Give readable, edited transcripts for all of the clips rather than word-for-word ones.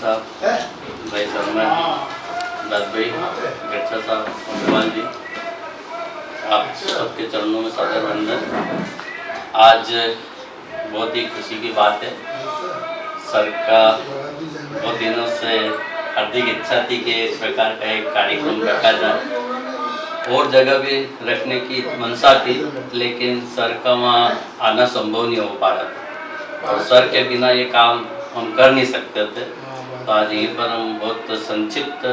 साहब, भाई शर्मा, दाद भाई, गच्छा साहब, अग्रवाल जी, आप सबके चरणों में सादर वंदन। आज बहुत ही खुशी की बात है। सर का बहुत दिनों से हार्दिक इच्छा थी कि इस प्रकार का एक कार्यक्रम रखा जाए, और जगह भी रखने की मंशा थी, लेकिन सर का वहाँ आना संभव नहीं हो पा रहा था और सर के बिना ये काम हम कर नहीं सकते थे। तो आज यहीं पर हम बहुत संक्षिप्त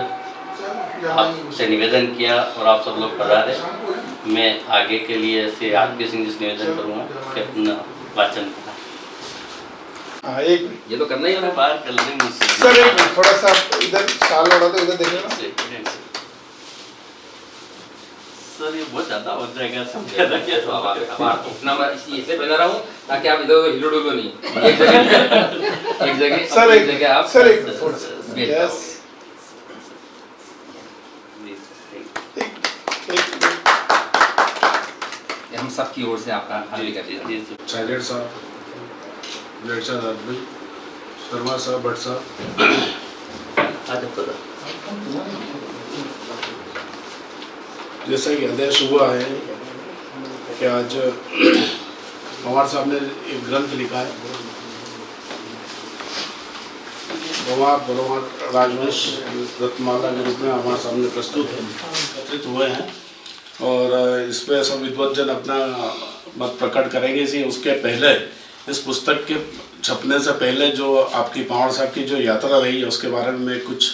आपसे निवेदन किया और आप सब लोग पधारे। मैं आगे के लिए से आरपी सिंह जी से निवेदन करूँगा कि अपना वाचन हाँ, एक ये तो करना ही है, बाहर कर लेंगे सर। एक थोड़ा सा इधर साल लड़ा तो इधर देखिए ना सर, ये बहुत ज़्यादा हो जाएगा, सब ज़्यादा क्या अब उतना मैं इसलिए बना रहा हूँ ताकि आप इधर उधर हिलो डुलो नहीं, एक जगह सर, एक जगह आप सर एक थोड़ा सा यस हम सबकी ओर से आपका हार्दिक अभिनंदन। साइलेंट साहब, लेटसा दादभाई, शर्मा साहब, भट्ट साहब, जैसा कि आदेश हुआ है कि आज पवार साहब ने एक ग्रंथ लिखा है, पवार बरोबर राजवंश रत्नमाला के रूप में हमारे सामने प्रस्तुत है, एकत्रित हुए हैं और इस पर सब विद्वज्जन अपना मत प्रकट करेंगे। इसी उसके पहले इस पुस्तक के छपने से पहले जो आपकी पवार साहब की जो यात्रा रही है उसके बारे में मैं कुछ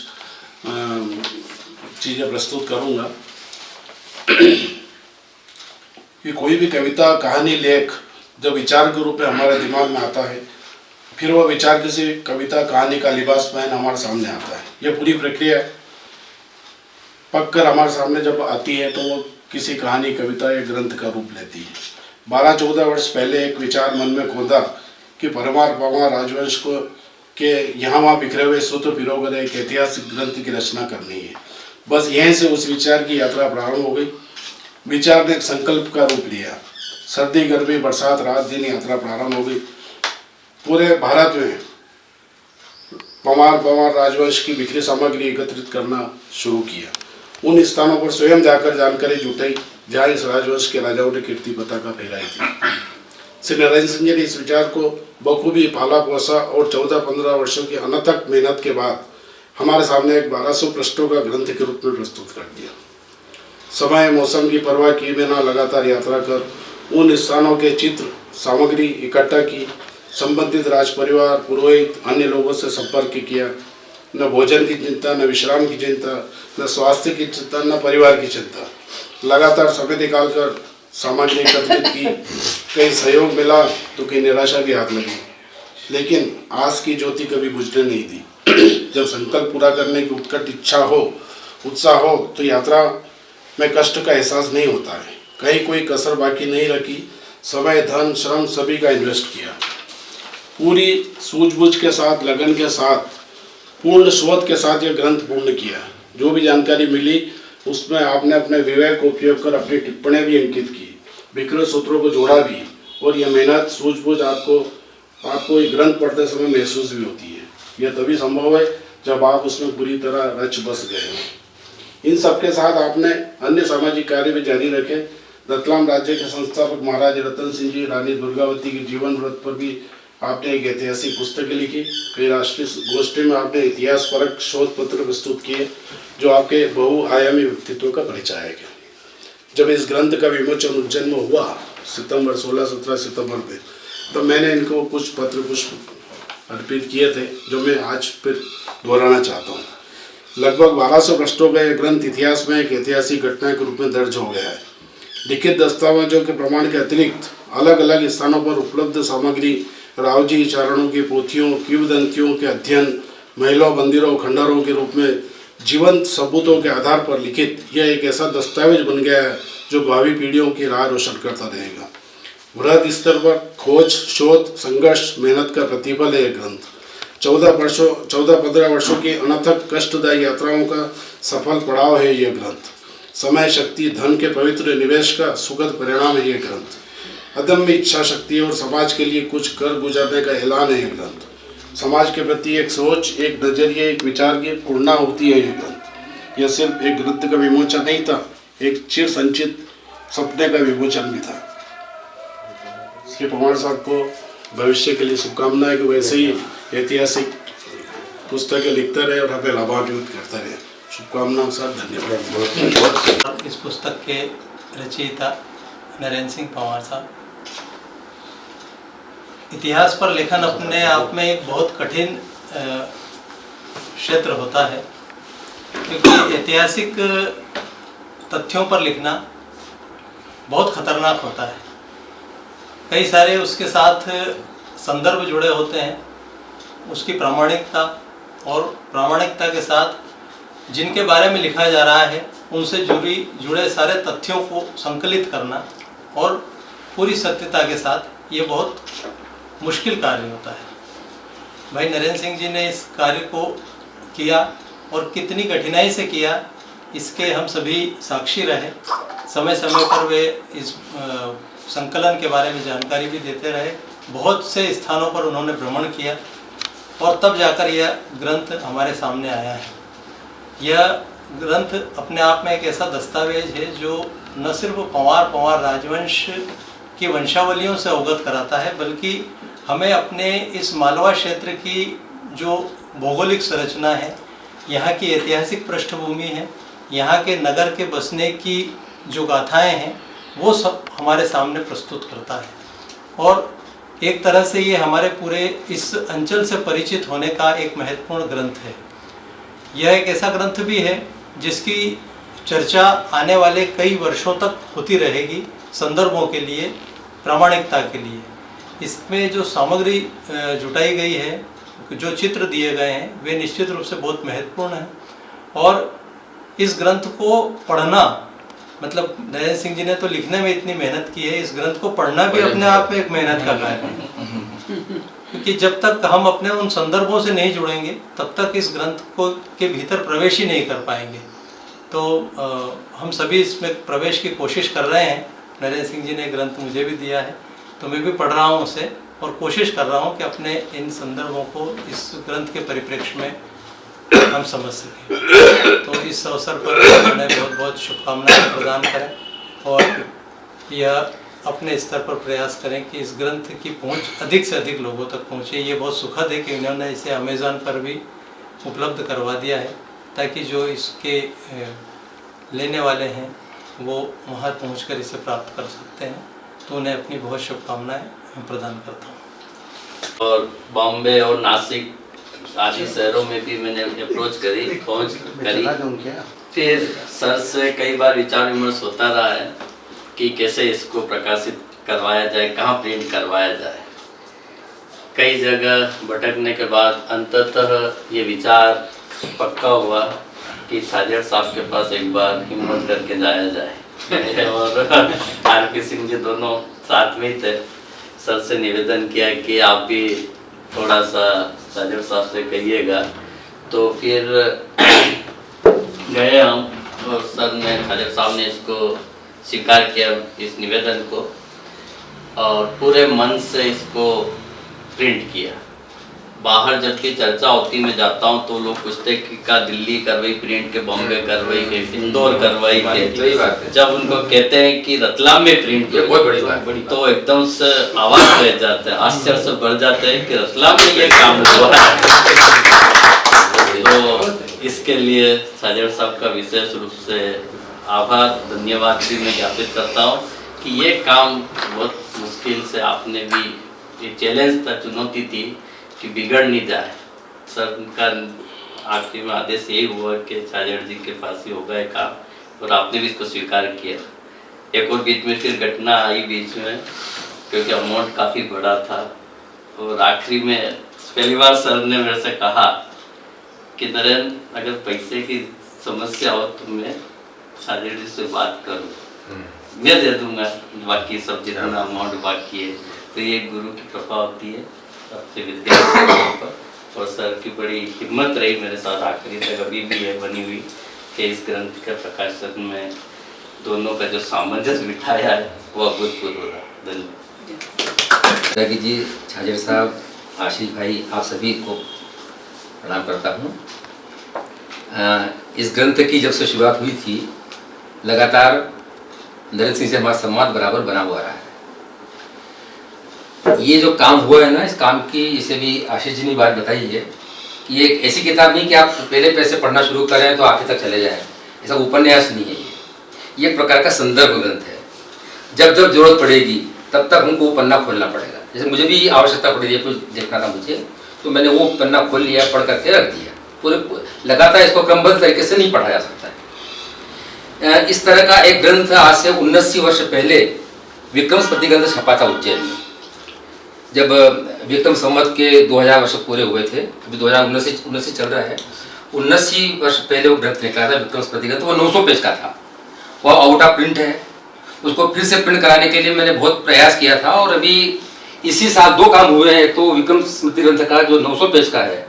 चीज़ें प्रस्तुत करूँगा। कि कोई भी कविता, कहानी, लेख जब विचार के रूप में हमारे दिमाग में आता है, फिर वह विचार किसी कविता, कहानी का लिबास पहन हमारे सामने आता है। यह पूरी प्रक्रिया पककर हमारे सामने जब आती है तो वो किसी कहानी, कविता या ग्रंथ का रूप लेती है। 12-14 वर्ष पहले एक विचार मन में खोदा कि परमार पवार राजवंश को के यहाँ वहाँ बिखरे हुए सूत्र पिरोकर एक ऐतिहासिक ग्रंथ की रचना करनी है। बस यहीं से उस विचार की यात्रा प्रारंभ हो गई। विचार ने एक संकल्प का रूप लिया। सर्दी, गर्मी, बरसात, रात दिन यात्रा प्रारंभ हो गई। पूरे भारत में पवार राजवंश की बिखरी सामग्री एकत्रित करना शुरू किया। उन स्थानों पर स्वयं जाकर जानकारी जुटाई जहाँ इस राजवंश के राजाओं ने कीर्ति पताका फहराई थी। श्री नारायण सिंह जी ने इस विचार को बखूबी पाला पोसा और 14-15 वर्षों की अनथक मेहनत के बाद हमारे सामने एक 1200 पृष्ठों का ग्रंथ के रूप में प्रस्तुत कर दिया। समय मौसम की परवाह किए बिना लगातार यात्रा कर उन स्थानों के चित्र सामग्री इकट्ठा की, संबंधित राज परिवार, पुरोहित, अन्य लोगों से संपर्क किया। न भोजन की चिंता, न विश्राम की चिंता, न स्वास्थ्य की चिंता, न परिवार की चिंता। लगातार समय निकालकर सामग्री एकत्रित की। कहीं सहयोग मिला तो कहीं निराशा भी हाथ लगी, लेकिन आस की ज्योति कभी बुझने नहीं दी। जब संकल्प पूरा करने की उत्कट इच्छा हो, उत्साह हो, तो यात्रा में कष्ट का एहसास नहीं होता है। कहीं कोई कसर बाकी नहीं रखी। समय, धन, श्रम सभी का इन्वेस्ट किया। पूरी सूझबूझ के साथ, लगन के साथ, पूर्ण शोध के साथ यह ग्रंथ पूर्ण किया। जो भी जानकारी मिली उसमें आपने अपने विवेक को उपयोग कर अपनी टिप्पणियां भी अंकित की, बिखरे सूत्रों को जोड़ा भी, और यह मेहनत, सूझबूझ आपको ये ग्रंथ पढ़ते समय महसूस भी होती है। यह तभी संभव है जब आप उसमें पूरी तरह रच बस गए हो। इन सबके साथ आपने अन्य सामाजिक कार्य भी जारी रखे। रतलाम राज्य के संस्थापक महाराज रतन सिंह जी, रानी दुर्गावती के जीवन व्रत पर भी आपने एक ऐतिहासिक पुस्तकें लिखी। कई राष्ट्रीय गोष्ठी में आपने इतिहास परक शोध पत्र प्रस्तुत किए जो आपके बहुआयामी व्यक्तित्व का परिचायक है। जब इस ग्रंथ का विमोचन उज्जैन में हुआ 16-17 सितंबर में, तो मैंने इनको कुछ पत्र पुष्प अर्पित किए थे जो मैं आज फिर दोहराना चाहता हूँ। लगभग 1200 पृष्ठों का यह ग्रंथ इतिहास में एक ऐतिहासिक घटना के रूप में दर्ज हो गया है। लिखित दस्तावेजों के प्रमाण के अतिरिक्त अलग अलग स्थानों पर उपलब्ध सामग्री, रावजी चारणों की पोथियों, किंवदंतियों के अध्ययन, महलों, मंदिरों, खंडरों के रूप में जीवंत सबूतों के आधार पर लिखित यह एक ऐसा दस्तावेज बन गया है जो भावी पीढ़ियों की राह रोशन करता रहेगा। वृहद स्तर पर खोज, शोध, संघर्ष, मेहनत का प्रतिफल है यह ग्रंथ। 14-15 वर्षों की अनथक कष्टदायी यात्राओं का सफल पड़ाव है यह ग्रंथ। समय, शक्ति, धन के पवित्र निवेश का सुखद परिणाम है यह ग्रंथ। अदम्य इच्छा शक्ति और समाज के लिए कुछ कर गुजरने का ऐलान है यह ग्रंथ। समाज के प्रति एक सोच, एक नजरिए, एक विचार की पूर्णा होती है ये ग्रंथ। यह सिर्फ एक ग्रंथ का विमोचन नहीं था, एक चिर संचित सपने का विमोचन भी था। श्री पंवार साहब को भविष्य के लिए शुभकामनाएं कि वैसे ही ऐतिहासिक पुस्तकें लिखते रहे और हमें लाभान्वित करते रहे। शुभकामनाओं के साथ धन्यवाद। इस पुस्तक के रचयिता नरेंद्र सिंह पंवार साहब। इतिहास पर लेखन अपने आप में एक बहुत कठिन क्षेत्र होता है, क्योंकि ऐतिहासिक तथ्यों पर लिखना बहुत खतरनाक होता है। कई सारे उसके साथ संदर्भ जुड़े होते हैं, उसकी प्रामाणिकता और प्रामाणिकता के साथ जिनके बारे में लिखा जा रहा है उनसे जुड़े सारे तथ्यों को संकलित करना और पूरी सत्यता के साथ ये बहुत मुश्किल कार्य होता है। भाई नरेंद्र सिंह जी ने इस कार्य को किया और कितनी कठिनाई से किया, इसके हम सभी साक्षी रहे। समय समय पर वे इस संकलन के बारे में जानकारी भी देते रहे। बहुत से स्थानों पर उन्होंने भ्रमण किया और तब जाकर यह ग्रंथ हमारे सामने आया है। यह ग्रंथ अपने आप में एक ऐसा दस्तावेज है जो न सिर्फ पंवार राजवंश की वंशावलियों से अवगत कराता है, बल्कि हमें अपने इस मालवा क्षेत्र की जो भौगोलिक संरचना है, यहाँ की ऐतिहासिक पृष्ठभूमि है, यहाँ के नगर के बसने की जो गाथाएं हैं, वो सब हमारे सामने प्रस्तुत करता है। और एक तरह से ये हमारे पूरे इस अंचल से परिचित होने का एक महत्वपूर्ण ग्रंथ है। यह एक ऐसा ग्रंथ भी है जिसकी चर्चा आने वाले कई वर्षों तक होती रहेगी, संदर्भों के लिए, प्रामाणिकता के लिए। इसमें जो सामग्री जुटाई गई है, जो चित्र दिए गए हैं, वे निश्चित रूप से बहुत महत्वपूर्ण हैं। और इस ग्रंथ को पढ़ना, मतलब नरेंद्र सिंह जी ने तो लिखने में इतनी मेहनत की है, इस ग्रंथ को पढ़ना भी अपने आप में एक मेहनत का कार्य है। क्योंकि जब तक हम अपने उन संदर्भों से नहीं जुड़ेंगे, तब तक इस ग्रंथ को के भीतर प्रवेश ही नहीं कर पाएंगे। तो हम सभी इसमें प्रवेश की कोशिश कर रहे हैं। नरेंद्र सिंह जी ने ग्रंथ मुझे भी दिया है, तो मैं भी पढ़ रहा हूँ उसे और कोशिश कर रहा हूँ कि अपने इन संदर्भों को इस ग्रंथ के परिप्रेक्ष्य में हम समझ सकें। तो इस अवसर पर उन्हें बहुत बहुत शुभकामनाएं प्रदान करें और यह अपने स्तर पर प्रयास करें कि इस ग्रंथ की पहुंच अधिक से अधिक लोगों तक पहुंचे। ये बहुत सुखद है कि उन्होंने इसे अमेज़न पर भी उपलब्ध करवा दिया है, ताकि जो इसके लेने वाले हैं वो वहाँ पहुंचकर इसे प्राप्त कर सकते हैं। तो उन्हें अपनी बहुत शुभकामनाएं प्रदान करता हूँ। और बॉम्बे और नासिक आदि शहरों में भी मैंने अप्रोच करी, पहुँच करी। फिर सर से कई बार विचार विमर्श होता रहा है कि कैसे इसको प्रकाशित करवाया जाए, कहाँ प्रिंट करवाया जाए। कई जगह भटकने के बाद अंततः ये विचार पक्का हुआ कि छाजेड़ साहब के पास एक बार हिम्मत करके जाया जाए। और आर.पी. सिंह जी दोनों साथ में ही थे। सर से निवेदन किया कि आप भी थोड़ा सा छाजेड़ साहब से कहिएगा। तो फिर गए हम और सर ने, छाजेड़ साहब ने इसको स्वीकार किया, इस निवेदन को, और पूरे मन से इसको प्रिंट किया। बाहर जबकि चर्चा होती मैं जाता हूँ तो लोग पूछते कि का दिल्ली करवाई प्रिंट के, बॉम्बे करवाई के, इंदौर करवाई के। जब उनको कहते हैं कि रतलाम में प्रिंट, बहुत बड़ी बात, तो एकदम से आवाज रह जाता है, आश्चर्य से भर जाता है कि रतलाम में ये काम हुआ है। तो इसके लिए छाजेड़ साहब का विशेष रूप से आभार, धन्यवाद भी मैं ज्ञापित करता हूँ कि ये काम बहुत मुश्किल से आपने भी, ये चैलेंज था, चुनौती थी कि बिगड़ नहीं जाए। सर का आखिरी में आदेश यही हुआ कि छाजेड़ जी के पास ही होगा ये काम, और आपने भी इसको स्वीकार किया। एक और बीच में फिर घटना आई बीच में, क्योंकि अमाउंट काफ़ी बड़ा था, और आखिरी में पहली बार सर ने मेरे से कहा कि नरेंद्र, अगर पैसे की समस्या हो तो मैं छाजेड़ जी से बात करूँ, मैं दे दूंगा बाकी सब जितना अमाउंट बाकी है। तो ये गुरु की कृपा होती है सबसे विद्यार्थियों पर, और सर की बड़ी हिम्मत रही मेरे साथ आखिरी तक, अभी भी है बनी हुई, कि इस ग्रंथ के प्रकाशन में दोनों का जो सामंजस्य बिठाया है वो अभूतपूर्व रहा। धन्यवाद। जी छाजेड़ साहब आशीष भाई, आप सभी को प्रणाम करता हूँ। इस ग्रंथ की जब से शुरुआत हुई थी, लगातार नरेंद्र सिंह से हमारा संवाद बराबर बना हुआ रहा है। ये जो काम हुआ है ना, इस काम की, इसे भी आशीष जी ने बात बताई है कि ये एक ऐसी किताब नहीं कि आप पहले पैसे पढ़ना शुरू करें तो आखिर तक चले जाएं। ऐसा उपन्यास नहीं है ये एक प्रकार का संदर्भ ग्रंथ है। जब जब जरूरत पड़ेगी तब तक हमको वो पन्ना खोलना पड़ेगा। जैसे मुझे भी आवश्यकता पड़ी थी, कुछ देखना था मुझे, तो मैंने वो पन्ना खोल लिया, पढ़ करके रख दिया। पूरे लगातार इसको क्रमबद्ध तरीके से नहीं पढ़ा जा सकता है। इस तरह का एक ग्रंथ आज से 79 वर्ष पहले विक्रम स्मृति ग्रंथ छपा था उज्जैन में। जब विक्रम संवत के 2000 वर्ष पूरे हुए थे, अभी 2019 चल रहा है, 79 वर्ष पहले वो ग्रंथ निकला था विक्रम स्मृति ग्रंथ। वो 900 पेज का था, वो आउट ऑफ प्रिंट है। उसको फिर से प्रिंट कराने के लिए मैंने बहुत प्रयास किया था, और अभी इसी साल 2 काम हुए हैं। तो विक्रम स्मृति ग्रंथ का जो 900 पेज का है,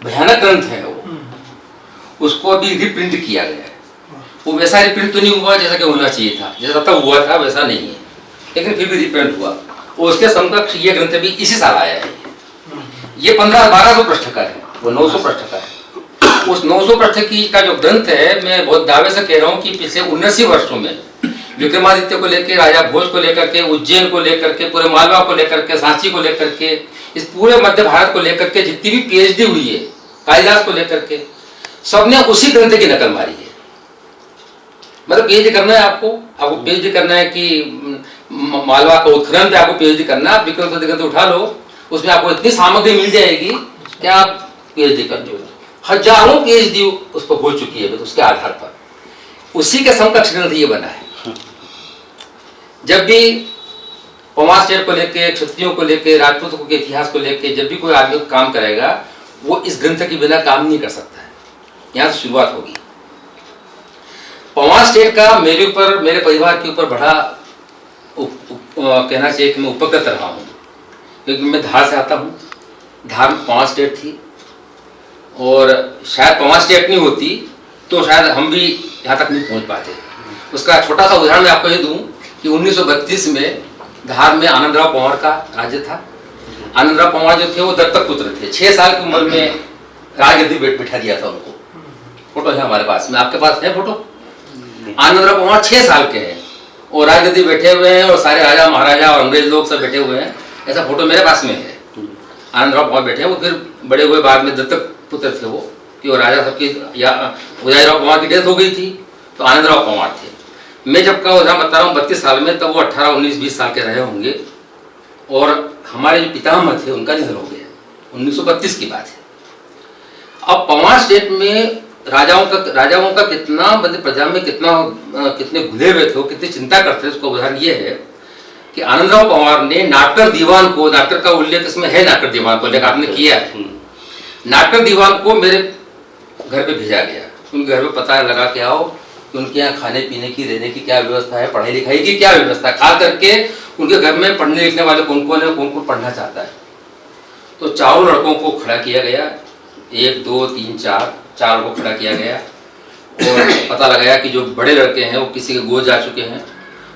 भयानक ग्रंथ है वो, उसको अभी रिप्रिंट किया गया है। वो वैसा रिप्रिंट तो नहीं हुआ जैसा कि होना चाहिए था, जैसा तब हुआ था वैसा नहीं है, लेकिन फिर भी रिप्रिंट हुआ। और उसके समकक्ष ये ग्रंथ भी इसी साल आया है। ये 1200 पृष्ठ का है, वो 900 पृष्ठ का है। उस 900 पृष्ठ की का जो ग्रंथ है, मैं बहुत दावे से कह रहा हूँ कि पिछले 79 वर्षों में विक्रमादित्य को लेकर, राजा भोज को लेकर के, उज्जैन को लेकर के, पूरे मालवा को लेकर के, सांची को लेकर के, इस पूरे मध्य भारत को लेकर के जितनी भी पीएचडी हुई है, कालिदास को लेकर के, सबने उसी ग्रंथ की नकल मारी है। मतलब पीएचडी करना है आपको पीएचडी करना है कि मालवा का उत्खनन पे आपको पीएचडी करना है, विक्रम स्मृति ग्रंथ उठा लो, उसमें आपको इतनी सामग्री मिल जाएगी कि आप पीएचडी कर दो। हजारों पीएचडी उस पर हो चुकी है, उसके आधार पर उसी के समकक्ष ग्रंथ ये बना है। जब भी पवार स्टेट को लेके, क्षत्रियों को लेके, राजपूतों के इतिहास को लेके जब भी कोई आदमी काम करेगा, वो इस ग्रंथ के बिना काम नहीं कर सकता है। यहाँ से शुरुआत होगी। पवार स्टेट का मेरे ऊपर, मेरे परिवार के ऊपर बड़ा कहना चाहिए कि मैं उपकृत रहा हूँ, क्योंकि मैं धार से आता हूँ। धार में पवार स्टेट थी, और शायद पवार स्टेट नहीं होती तो शायद हम भी यहाँ तक नहीं पहुँच पाते। उसका छोटा सा उदाहरण मैं आपको ये दूँ कि 1932 में धार में आनंदराव पंवार का राज्य था। आनंदराव पंवार जो थे वो दत्तक पुत्र थे। 6 साल की उम्र में राजगद्दी बिठा दिया था उनको। फोटो है हमारे पास में, आपके पास है फोटो? आनंदराव पंवार 6 साल के हैं और राजगद्दी बैठे हुए हैं, और सारे राजा महाराजा और अंग्रेज लोग सब बैठे हुए हैं। ऐसा फोटो मेरे पास में है। आनंदराव पंवार बैठे हैं, वो फिर बड़े हुए, बाद में दत्तक पुत्र थे वो, कि वो राजा सबकी, या उदयराव पंवार की डेथ हो गई थी तो आनंदराव पंवार थे। मैं जब का उदाहरण बता रहा हूँ 32 साल में, तब वो 18, 19, 20 साल के रहे होंगे, और हमारे जो पितामह थे उनका निधन हो गया। 1932 की बात है। अब पंवार स्टेट में राजाओं का कितना, मतलब प्रजा में कितने घुले हुए थे, कितनी चिंता करते थे, उसका उदाहरण ये है कि आनंदराव पंवार ने नाटकर दीवान को, नाटकर का उल्लेख इसमें है, नाटकर दीवान को उल्लेख आपने किया है, नाटकर दीवान को मेरे घर पे भेजा गया। उनके घर पे पता लगा के आओ कि उनके यहाँ खाने पीने की, रहने की क्या व्यवस्था है, पढ़ाई लिखाई की क्या व्यवस्था है, खास करके उनके घर में पढ़ने लिखने वाले कौन कौन है, कौन कौन पढ़ना चाहता है। तो 4 लड़कों को खड़ा किया गया, 1, 2, 3, 4 को खड़ा किया गया, और पता लगाया कि जो बड़े लड़के हैं वो किसी के गोद जा चुके हैं।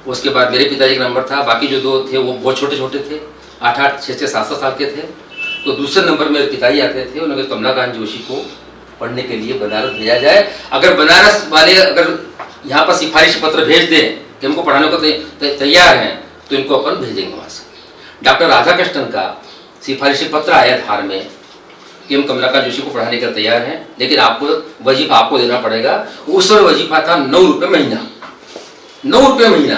उसके बाद मेरे पिताजी का नंबर था, बाकी जो 2 थे वो बहुत छोटे छोटे थे, 8-8, 6-6, 7-7 साल के थे। तो दूसरे नंबर मेरे पिताजी आते थे, उन्होंने कमलाकांत जोशी को पढ़ने के लिए बनारस भेजा जाए। अगर बनारस वाले अगर यहाँ पर सिफारिश पत्र भेज दें कि हमको पढ़ाने को तैयार हैं, तो इनको अपन भेजेंगे वहाँ से। डॉक्टर राधाकृष्णन का सिफारिशी पत्र आया धार में कि हम कमलाकांत जोशी को पढ़ाने के तैयार हैं, लेकिन आपको वजीफा आपको देना पड़ेगा। उस समय वजीफा था 9 रुपये महीना, 9 रुपये महीना।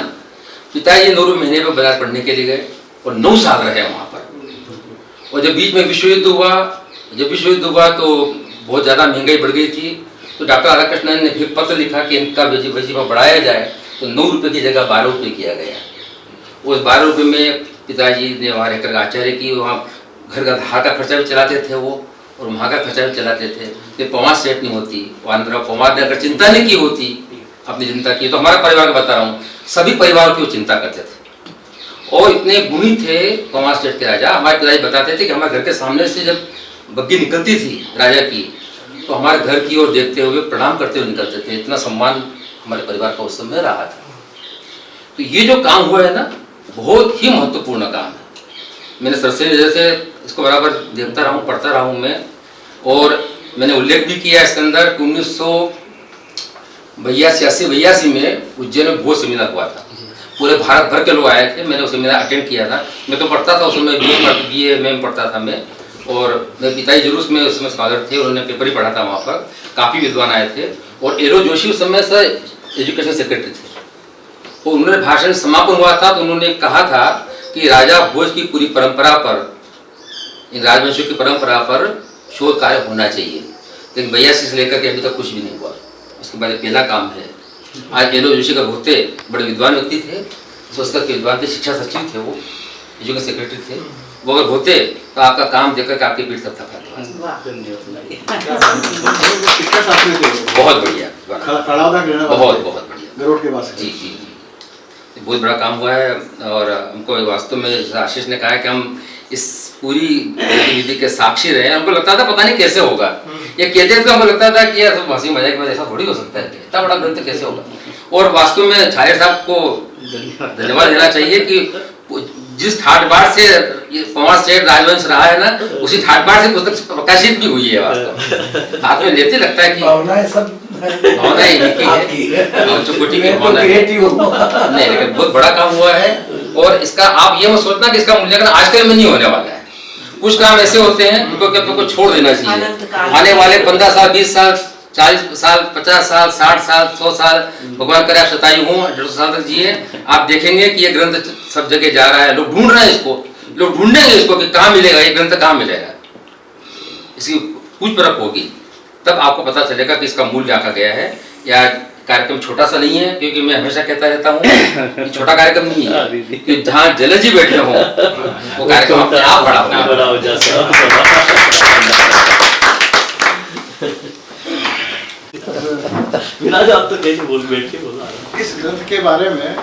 पिताजी 9 रुपये महीने पर बनारस पढ़ने के लिए गए और 9 साल रहे वहाँ पर। और जब बीच में विश्व युद्ध हुआ तो बहुत ज़्यादा महंगाई बढ़ गई थी, तो डॉक्टर राधाकृष्णन ने फिर पत्र लिखा कि इनका वजीफा बढ़ाया जाए, तो 9 रुपये की जगह 12 रुपये किया गया। उस 12 रुपये में पिताजी ने वहाँ रहकर आचार्य की, वहाँ घर का धार का खर्चा भी चलाते थे वो, और वहाँ का खर्चा भी चलाते थे। तो पंवार स्टेट नहीं होती, आनंदराव पंवार ने अगर चिंता नहीं की होती, अपनी चिंता की, तो हमारा परिवार को बता रहा हूँ, सभी परिवार की वो चिंता करते थे। और इतने गुणी थे पंवार स्टेट के राजा। हमारे पिताजी बताते थे कि हमारे घर के सामने से जब बग्गी निकलती थी राजा की, तो हमारे घर की ओर देखते हुए, प्रणाम करते हुए निकलते थे। इतना सम्मान हमारे परिवार का उस समय रहा था। तो ये जो काम हुआ है ना, बहुत ही महत्वपूर्ण काम है। मैंने सरसे जैसे इसको बराबर देखता रहा हूँ, पढ़ता रहा हूँ मैं। और मैंने उल्लेख भी किया इसके अंदर कि 1982 में उज्जैन में भोज सेमिनार हुआ था, पूरे भारत भर के लोग आए थे। मैंने वो सेमिनार अटेंड किया था। मैं तो पढ़ता था उस समय, BA में पढ़ता था मैं, और मेरे पिताजी जरूर उसमें उस समय स्कॉलर थे, उन्होंने पेपर ही पढ़ा था वहाँ पर, काफ़ी विद्वान आए थे। और एरो जोशी उस समय से एजुकेशन सेक्रेटरी थे। तो उन्होंने भाषण समापन हुआ था तो उन्होंने कहा था कि राजा भोज की पूरी परंपरा पर, इन राजवंशियों की परंपरा पर शोध कार्य होना चाहिए। लेकिन 82 से लेकर के अभी तक कुछ भी नहीं हुआ। उसके बाद पहला काम है। आज एलो जोशी का होते बड़े विद्वान व्यक्ति थे, संस्कृत के विद्वान थे, शिक्षा सचिव थे, वो एजुकेशन सेक्रेटरी थे। वो अगर होते तो आपका काम देखकर के आपकी पीठ तक था। बहुत बढ़िया, बहुत बढ़िया, जी जी जी, बहुत बड़ा काम हुआ है। और हमको वास्तव में आशीष ने कहा है कि हम इस पूरी गतिविधि के साक्षी रहे। हमको लगता था पता नहीं कैसे होगा, ये कहते तो हमको लगता था कि यार सब हंसी मजाक में ऐसा थोड़ी हो सकता है, इतना बड़ा ग्रंथ कैसे होगा। और वास्तव में छाया साहब को धन्यवाद देना चाहिए कि जिस ठाट बाट से ये 5 स्टेट राजवंश रहा है ना, उसी ठाट बाट से पुस्तक प्रकाशित भी हुई है। वास्तव हाथ में लेते लगता है कि भावनाएं चुकुटी की भावना नहीं, लेकिन बहुत बड़ा काम हुआ है। और इसका आप ये मत सोचना कि इसका मूल्यांकन आजकल में नहीं होने वाला है। कुछ काम ऐसे होते हैं जिनको कि आपको छोड़ देना चाहिए। आने वाले 15 साल, 20 साल, 40 साल, 50 साल, 60 साल, 100 साल, भगवान करे आप शतायु हों, 150 साल तक जिए, आप देखेंगे कि ये ग्रंथ सब जगह जा रहा है। लोग ढूंढ रहे हैं इसको, लोग ढूंढेंगे इसको कि कहाँ मिलेगा ये ग्रंथ, कहाँ मिलेगा, इसकी पूछ परख होगी, तब आपको पता चलेगा कि इसका मूल्य आका गया है। या कार्यक्रम छोटा सा नहीं है, क्योंकि मैं हमेशा कहता रहता हूँ कि छोटा कार्यक्रम नहीं है, कि जहाँ जलज जी बैठे हों वो कार्यक्रम अपने आप बड़ा हो जाता है। इस ग्रंथ के बारे में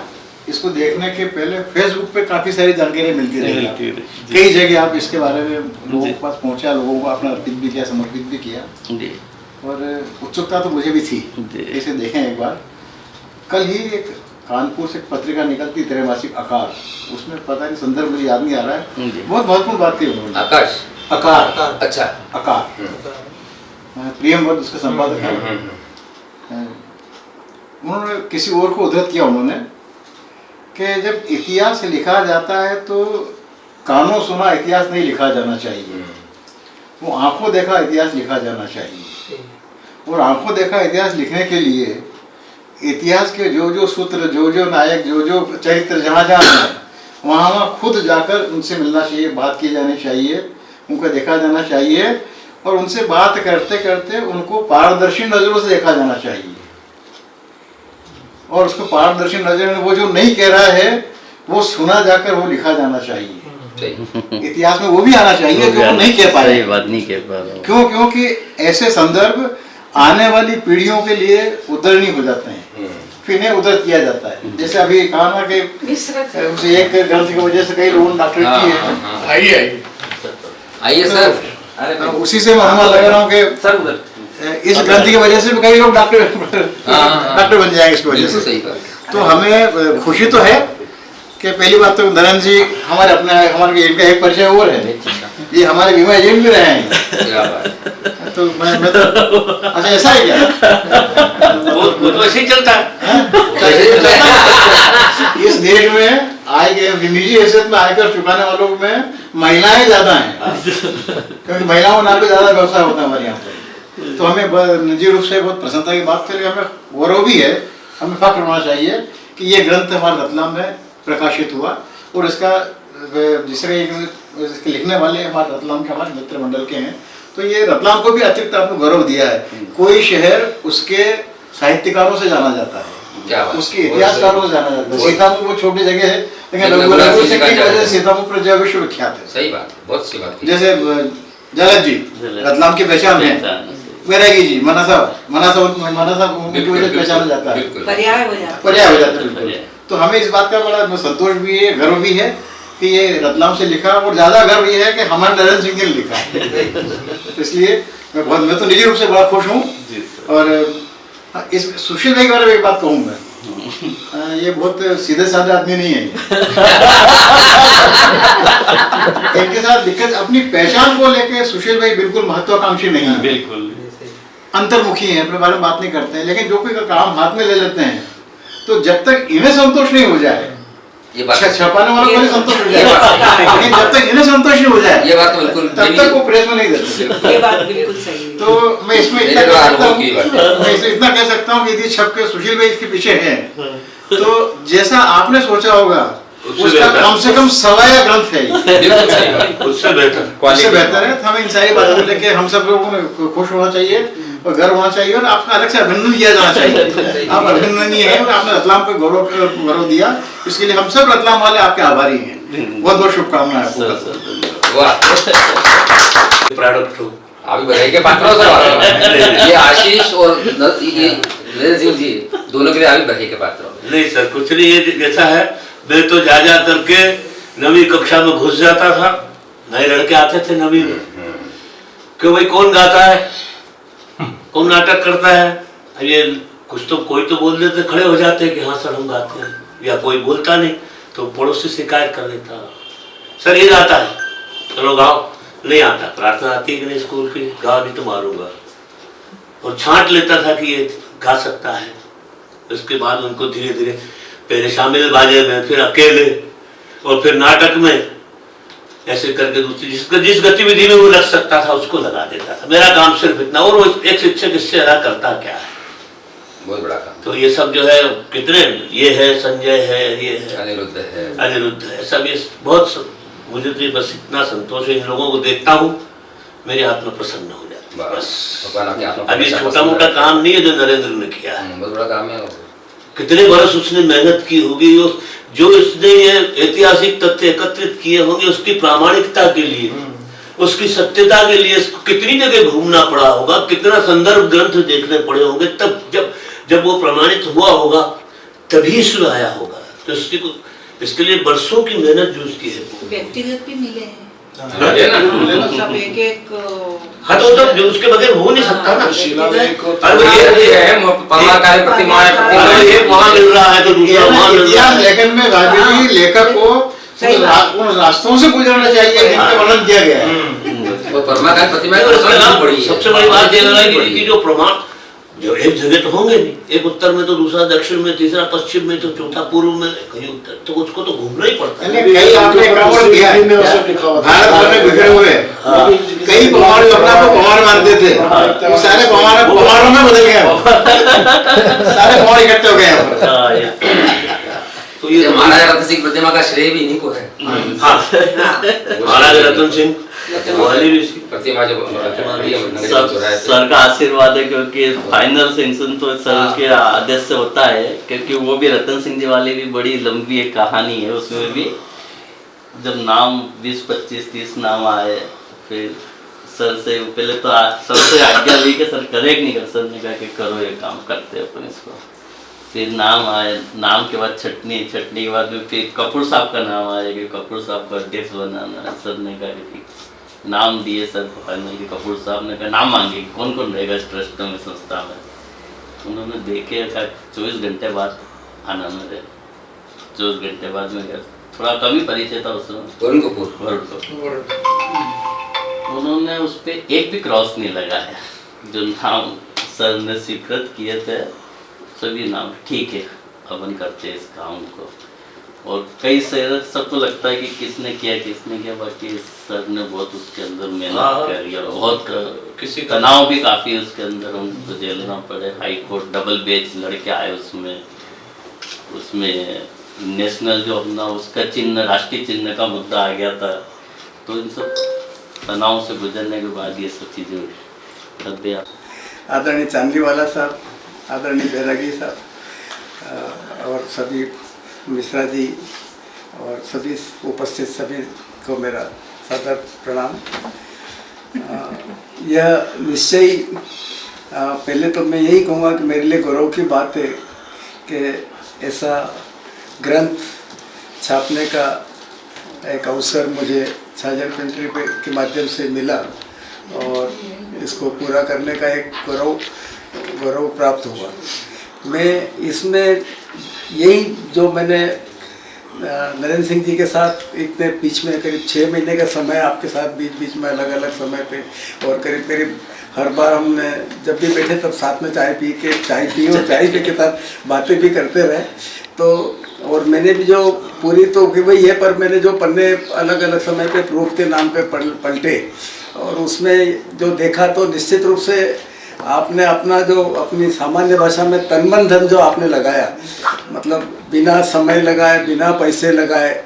इसको देखने के पहले फेसबुक पे काफी सारी जानकारी मिलती रही। कई जगह आप इसके बारे में लोगों के पास पहुंचा, लोगों को अपना अर्पित भी किया, समर्पित भी किया, और उत्सुकता तो मुझे भी थी इसे देखें एक बार। कल ही एक कानपुर से पत्रिका निकलती, त्रैमासिक आकार, उसमें पता नहीं संदर्भ मुझे याद नहीं आ रहा है, बहुत महत्वपूर्ण बात की उन्होंने। आकाश आकार, अच्छा आकार, प्रियमवत उसका संपादक है। उन्होंने किसी और को उद्धृत किया उन्होंने कि जब इतिहास लिखा जाता है तो कानों सुना इतिहास नहीं लिखा जाना चाहिए, वो आंखों देखा इतिहास लिखा जाना चाहिए। और आंखों देखा इतिहास लिखने के लिए इतिहास के जो जो सूत्र, जो जो नायक, जो जो चरित्र जहाँ जहाँ हैं, वहाँ खुद जाकर उनसे मिलना चाहिए, बात की जानी चाहिए, उनको देखा जाना चाहिए, और उनसे बात करते करते उनको पारदर्शी नजरों से देखा जाना चाहिए। और उसको पारदर्शी नजर में वो जो नहीं कह रहा है वो सुना जाकर वो लिखा जाना चाहिए। इतिहास में वो भी आना चाहिए जो वो नहीं कह पा रहे, बात नहीं कह पा रहा। क्यों? क्योंकि ऐसे संदर्भ आने वाली पीढ़ियों के लिए उद्धरणीय हो जाते हैं, फिर इन्हें उद्धृत किया जाता है। जैसे अभी कहा ना कि उसे एक ग्रंथ की वजह से कई लोगों ने डॉक्टरेट की है। आइए सर, उसी से मैं अनुमान लगा रहा हूँ कि इस ग्रंथ की वजह से भी कई लोग डॉक्टर बन जाएंगे इसकी वजह से। तो हमें खुशी तो है कि पहली बात तो नरेंद्र जी हमारे हमारे इनका एक परिचय और है, ये हमारे बीमा एजेंट भी रहे हैं। तो मैं तो अच्छा ऐसा है क्या? वो तो ऐसे ही चलता है। इस देश में आय के निजी हैसियत में आयकर चुकाने वालों में महिलाएं ज्यादा हैं, क्योंकि महिलाओं के नाम पे ज्यादा व्यवसाय होता है हमारे यहाँ पे। तो हमें निजी रूप से बहुत प्रसन्नता की बात करें, हमें गौरव भी है, हमें फख्र होना चाहिए कि ये ग्रंथ हमारे रतलाम में प्रकाशित हुआ। और इसका इसके लिखने वाले हमारे रतलाम के हमारे मित्र मंडल के हैं, तो ये रतलाम को भी अतिरिक्त आपको गौरव दिया है। कोई शहर उसके साहित्यकारों से जाना जाता है, उसके इतिहासकारों से जाना जाता है। सीतापुर वो छोटी जगह है, लेकिन सीतापुर पर विश्व विख्यात है। सही बात, बहुत सी बात। जैसे जलद जी रतलाम की पहचान है, वैरागी जी, मना साहब उनकी वजह से पहचाना जाता है, पर्याय हो जाता है। तो हमें इस बात का बड़ा संतोष भी है, गर्व भी है कि ये रतलाम से लिखा, और ज्यादा गर्व ये है कि हमारे नरेंद्र सिंह ने लिखा है। तो इसलिए मैं तो निजी रूप से बड़ा खुश हूँ। और इस सुशील भाई के बारे में एक बात कहूँ मैं, ये बहुत सीधे साधे आदमी नहीं है। इनके साथ दिक्कत अपनी पहचान को लेके सुशील भाई बिल्कुल महत्वाकांक्षी नहीं है, बिल्कुल अंतर्मुखी है, अपने बारे में बात नहीं करते हैं। लेकिन जो कोई का काम हाथ में ले लेते हैं तो जब तक इन्हें संतोष नहीं हो जाए, ये बात छपाने वालों को भी संतोष हो जाए, लेकिन जब तक इन्हें संतोष नहीं हो जाए ये बात तो बिल्कुल तब तक वो प्रेस में नहीं देते। ये बात बिल्कुल सही है। तो मैं इसमें इतना मेरे कह तो सकता अनुभव की बात है। हूँ, मैं इसमें इतना कह सकता हूँ कि यदि छप के सुशील भाई इसके पीछे हैं तो जैसा आपने सोचा होगा उसका कम से कम सवा या ग्रंथ है ये। बिल्कुल सही बात। उससे बेहतर उससे बेहतर है। तो हमें इन सारी बातों को लेके हम सब लोगों को खुश होना चाहिए और गर्व होना चाहिए और आपका अलग से अभिनंदन किया जाना चाहिए। आप अभिनंदनीय हैं और आपने रतलाम को गौरव दिया, इसके लिए हम सब रतलाम वाले आपके आभारी हैं। बहुत बहुत शुभकामनाएं आपको। वाह, प्रोडक्ट हो अभी बधाई के पात्र हो सर। ये आशीष और ये नरेंद्र जी दोनों के लिए अभी बधाई के पात्र हो। नहीं सर, कुछ नहीं, ये जैसा है मैं तो जा करके 9वीं कक्षा में घुस जाता था, नए लड़के आते थे 9वीं में, क्यों भाई कौन गाता है, कौन नाटक करता है, अब ये कुछ तो कोई तो बोल देते, खड़े हो जाते कि हाँ सर हम गाते हैं, या कोई बोलता नहीं तो पड़ोसी शिकायत कर देता, सर ये गाता है चलो गाओ, नहीं आता, प्रार्थना आती है कि नहीं स्कूल की, गाओ नहीं तो मारूंगा, और छांट लेता था कि ये गा सकता है। उसके बाद उनको धीरे धीरे पहले शामिल बाजे में, फिर अकेले, और फिर नाटक में, ऐसे करके दूसरी जिस गतिविधि में वो लग सकता था उसको लगा देता था। मेरा काम सिर्फ इतना, और वो एक शिक्षक इससे अलग करता क्या है, बहुत बड़ा काम। तो ये सब जो है कितने, ये है संजय है, ये है अनिरुद्ध है, सब ये बहुत, मुझे तो बस इतना संतोष है, इन लोगों को देखता हूँ मेरे आत्मा प्रसन्न हो जाती है बस। अब ये छोटा मोटा काम नहीं है जो नरेंद्र ने किया है, बहुत बड़ा काम है। कितने बरस उसने मेहनत की होगी, जो इसने ये ऐतिहासिक तथ्य एकत्रित किए होंगे उसकी प्रामाणिकता के लिए, उसकी सत्यता के लिए कितनी जगह घूमना पड़ा होगा, कितना संदर्भ ग्रंथ देखने पड़े होंगे, तब जब वो प्रमाणित हुआ होगा तभी इसमें आया होगा। तो इसके लिए बरसों की मेहनत जो उसकी है, व्यक्तिगत भी मिले हैं सब एक हाँ तो जो उसके बगैर हो नहीं सकता ना। ये वहाँ मिल रहा है तो दूसरा वहाँ मिल रहा इतिहास है। लेखन में गांधी जी लेखक को उन रास्तों से गुजरना चाहिए जिनके वर्णन किया गया है। परमाकाल प्रतिमा सबसे बड़ी बात यह है कि जो प्रमाण जो एक जगह तो होंगे नहीं, एक उत्तर में तो दूसरा दक्षिण में, तीसरा पश्चिम में, तो चौथा पूर्व में, कहीं उत्तर, तो उसको तो घूमना ही पड़ता है। कई आपने प्रमाण दिया है भारत भर में बिखरे हुए कई प्रमाण अपने को प्रमाण मानते थे, वो सारे प्रमाणों में बदल गए, सारे प्रमाण इकट्ठे हो गए। तो ये महाराजा रतन सिंह प्रतिमा का श्रेय भी इन्हीं को है। हाँ महाराजा रतन सिंह प्रतिमा जो सर का आशीर्वाद है, क्योंकि फाइनल सेंक्शन तो सर के आदेश से होता है, क्योंकि वो भी रतन सिंह जी वाली भी बड़ी लंबी एक कहानी है। उसमें भी जब नाम 20, 25, 30 नाम आए, फिर सर से पहले तो सर से आज्ञा ली कि सर करे नहीं कर, सर ने कहा कि करो ये काम, करते अपन इसको। फिर नाम आए, नाम के बाद छटनी के बाद में फिर कपूर साहब का नाम आया कि कपूर साहब को अध्यक्ष बनाना है। सर ने कहा कि नाम दिए सर फाइनल के, कपूर साहब ने कहा नाम मांगे कौन कौन रहेगा इस ट्रस्ट में, संस्था में। उन्होंने देखे, कहा 24 घंटे बाद आना मेरे, 24 घंटे बाद में गया, थोड़ा कम ही परिचय था उसमें। वरुण कपूर उन्होंने उस पर एक भी क्रॉस नहीं लगाया, जो नाम सर ने स्वीकृत किए थे सभी नाम ठीक है, अपन करते हैं इस काम को। और कई सारे सबको लगता है कि किसने किया, बाकी सर ने बहुत उसके अंदर मेहनत करी और बहुत किसी तनाव भी काफी उसके अंदर उनको झेलना पड़े। हाई कोर्ट डबल बेंच लड़के आए उसमें नेशनल जो अपना उसका चिन्ह, राष्ट्रीय चिन्ह का मुद्दा आ गया था, तो इन सब तनाव से गुजरने के बाद ये सब चीजें। आदरणीय चांदीवाला साहब, आदरणीय बैरागी साहब और सभी मिश्रा जी और सभी उपस्थित सभी को मेरा सादर प्रणाम। यह निश्चय पहले तो मैं यही कहूँगा कि मेरे लिए गौरव की बात है कि ऐसा ग्रंथ छापने का एक अवसर मुझे छाजन पेंट्री के माध्यम से मिला और इसको पूरा करने का एक गौरव प्राप्त हुआ। मैं इसमें यही जो मैंने नरेंद्र सिंह जी के साथ इतने बीच में करीब 6 महीने का समय आपके साथ बीच बीच में अलग अलग समय पे, और करीब करीब हर बार हमने जब भी बैठे तब साथ में चाय पी और चाय पी के साथ बातें भी करते रहे। तो और मैंने भी जो पूरी तो वही है, पर मैंने जो पन्ने अलग अलग समय पे प्रूफ के नाम पे पलटे, और उसमें जो देखा तो निश्चित रूप से आपने अपना जो अपनी सामान्य भाषा में तन मन धन जो आपने लगाया, मतलब बिना समय लगाए बिना पैसे लगाए,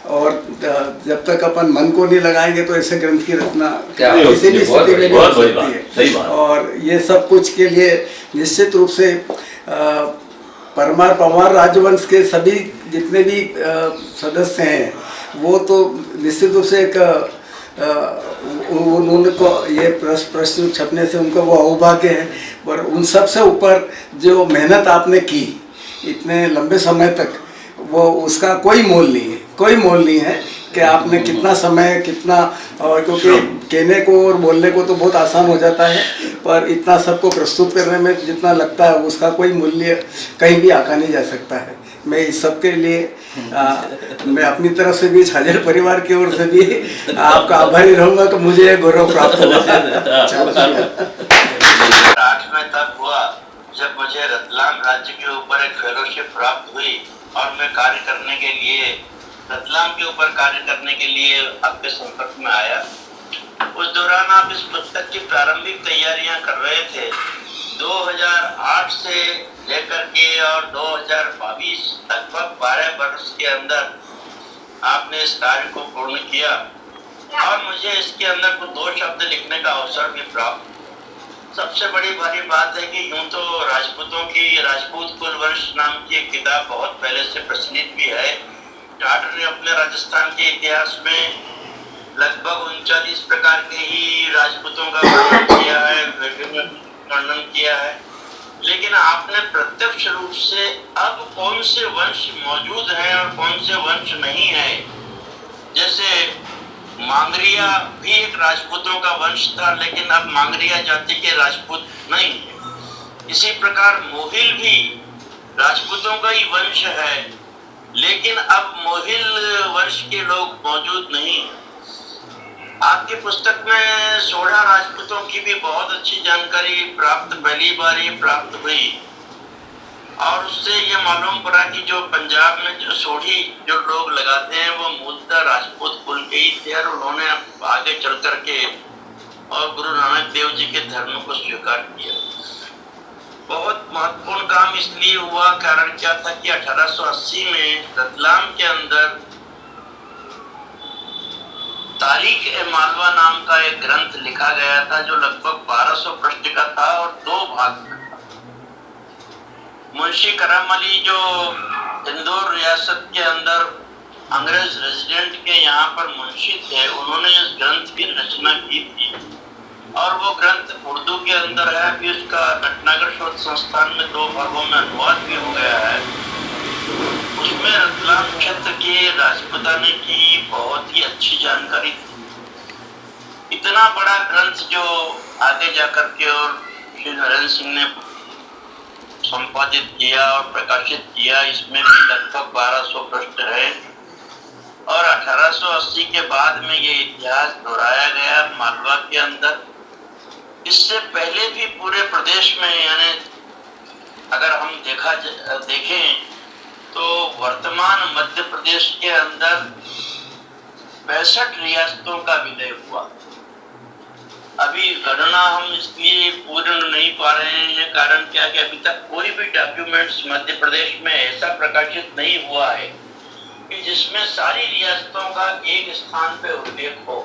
और जब तक अपन मन को नहीं लगाएंगे तो ऐसे ग्रंथ की रचना किसी भी स्थिति में नहीं हो सकती है। और ये सब कुछ के लिए निश्चित रूप से परमार पवार राजवंश के सभी जितने भी सदस्य हैं वो तो निश्चित रूप से एक उनको ये प्रश्न छपने से उनको वो अभाग्य है, पर उन सब से ऊपर जो मेहनत आपने की इतने लंबे समय तक, वो उसका कोई मोल नहीं है कि आपने कितना समय कितना, क्योंकि कहने को और बोलने को तो बहुत आसान हो जाता है, पर इतना सबको प्रस्तुत करने में जितना लगता है उसका कोई मूल्य कहीं भी आंका नहीं जा सकता है। मैं इस सब के लिए मैं अपनी तरफ से भी छाजर परिवार की ओर से भी आपका आभारी रहूँगा कि मुझे ये गौरव प्राप्त हुआ। 8वें तक हुआ जब मुझे रतलाम राज्य के ऊपर एक फेलोशिप प्राप्त हुई और मैं कार्य करने के लिए रतलाम के ऊपर कार्य करने के लिए आपके संपर्क में आया। उस दौरान आप इस पुस्तक की प्रारंभिक तैयारियां कर रहे थे। 2008 से लेकर के और 2022 लगभग 12 वर्ष के अंदर आपने इस कार्य को पूर्ण किया, और मुझे इसके अंदर कुछ 2 शब्द लिखने का अवसर भी प्राप्त। सबसे बड़ी भारी बात है कि यूं तो राजपूतों की राजपूत कुलवंश नाम की एक किताब बहुत पहले से प्रचलित भी है। टाटर ने अपने राजस्थान के इतिहास में लगभग 39 प्रकार के ही राजपूतों का वर्णन किया है, वर्णन किया है, लेकिन आपने प्रत्यक्ष रूप से अब कौन से वंश मौजूद हैं और कौन से वंश नहीं है, जैसे मांगरिया भी एक राजपूतों का वंश था लेकिन अब मांगरिया जाति के राजपूत नहीं है। इसी प्रकार मोहिल भी राजपूतों का ही वंश है, लेकिन अब मोहिल वंश के लोग मौजूद नहीं। आपकी पुस्तक में 16 राजपूतों की भी बहुत अच्छी जानकारी पहली बार ही प्राप्त हुई, और उससे ये मालूम पड़ा कि जो पंजाब में जो सोढ़ी जो लोग लगाते हैं वो मूलतः राजपूत कुल के ही थे, और उन्होंने आगे चल करके और गुरु नानक देव जी के धर्म को स्वीकार किया। बहुत महत्वपूर्ण काम इसलिए हुआ, कारण क्या था कि 1880 में रतलाम के अंदर तारीख ए मालवा नाम का एक ग्रंथ लिखा गया था जो लगभग 1200 पृष्ठ का था और 2 भाग में था। मुंशी करम अली जो इंदौर रियासत के अंदर अंग्रेज रेजिडेंट के यहाँ पर मुंशी थे, उन्होंने इस ग्रंथ की रचना की थी, और वो ग्रंथ उर्दू के अंदर है। फिर उसका भटनागर शोध संस्थान में 2 भागों में अनुवाद भी हो गया है। उसमें रतलाम क्षेत्र के राजपुताने की बहुत ही अच्छी जानकारी थी। इतना बड़ा ग्रंथ जो आगे जाकर के और श्री नरेंद्र सिंह ने संपादित किया और प्रकाशित किया, इसमें भी लगभग 1200 पृष्ठ है, और 1880 के बाद में ये इतिहास दोहराया गया मालवा के अंदर। इससे पहले भी पूरे प्रदेश में, यानी अगर हम देखें तो वर्तमान मध्य प्रदेश के अंदर 65 रियासतों का विलय हुआ। अभी गणना हम इसलिए पूर्ण नहीं पा रहे हैं, कारण क्या कि अभी तक कोई भी डॉक्यूमेंट्स मध्य प्रदेश में ऐसा प्रकाशित नहीं हुआ है कि जिसमें सारी रियासतों का एक स्थान पे उल्लेख हो।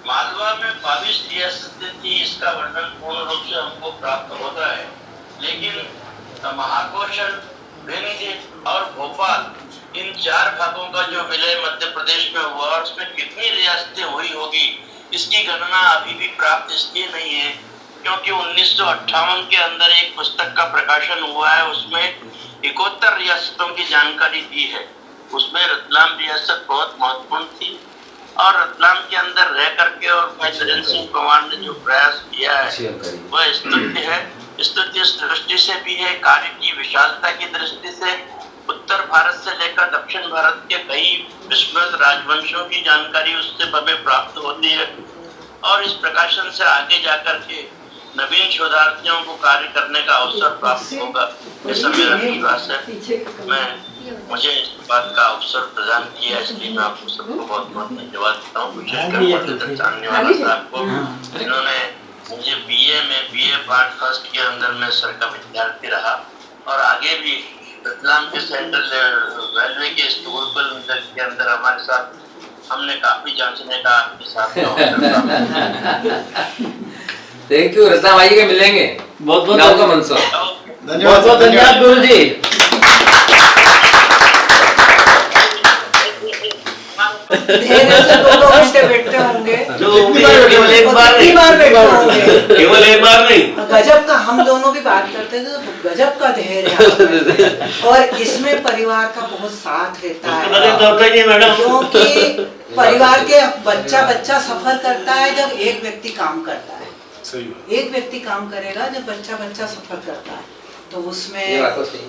मालवा में 22 रियासतें थी, इसका वर्णन पूर्ण रूप से हमको प्राप्त होता है, लेकिन महाकौशल, भिंड और भोपाल, इन 4 भागों का जो विलय मध्य प्रदेश में हुआ और उसमें कितनी रियासतें हुई होगी इसकी गणना अभी भी प्राप्त इसलिए नहीं है क्योंकि 1958 के अंदर एक पुस्तक का प्रकाशन हुआ है, उसमें 71 रियासतों की जानकारी दी है। उसमें रतलाम रियासत बहुत महत्वपूर्ण थी, और रतलाम के अंदर रह करके और भाई नरेंद्र सिंह पवार ने जो प्रयास किया है वह स्तुत्य है। स्तुत्य इस दृष्टि से भी है, कार्य की विशालता की दृष्टि से, उत्तर भारत से लेकर दक्षिण भारत के कई विस्मृत राजवंशों की जानकारी उससे हमें प्राप्त होती है और इस प्रकाशन से आगे जाकर के नवीन शोधार्थियों को कार्य करने का अवसर प्राप्त होगा, ऐसा मेरा विश्वास है। मुझे इस बात का अवसर प्रदान किया, इसलिए मैं आपको सबको बहुत बहुत धन्यवाद देता हूँ, विशेषकर जाननेवाला साहब को, जिन्होंने मुझे बीए पार्ट फर्स्ट के अंदर में सर का विद्यार्थी रहा और आगे भी रतलाम के सेंट्रल रेलवे के स्कूल के अंदर हमारे साथ हमने काफी जांचने का आपके साथ थैंक यू। रतलाम आइएगा, मिलेंगे। बहुत गाँव का मनसा। धन्यवाद गुरु जी। धैर्य से 2-2 घंटे बैठते होंगे, केवल एक बार नहीं, बैठते होंगे। केवल एक बार नहीं। गजब का, हम दोनों भी बात करते थे तो गजब का धैर्य और इसमें परिवार का बहुत साथ रहता है, क्योंकि परिवार के बच्चा सफर करता है जब एक व्यक्ति काम करता है। एक व्यक्ति काम करेगा जब बच्चा सफर करता है, तो उसमें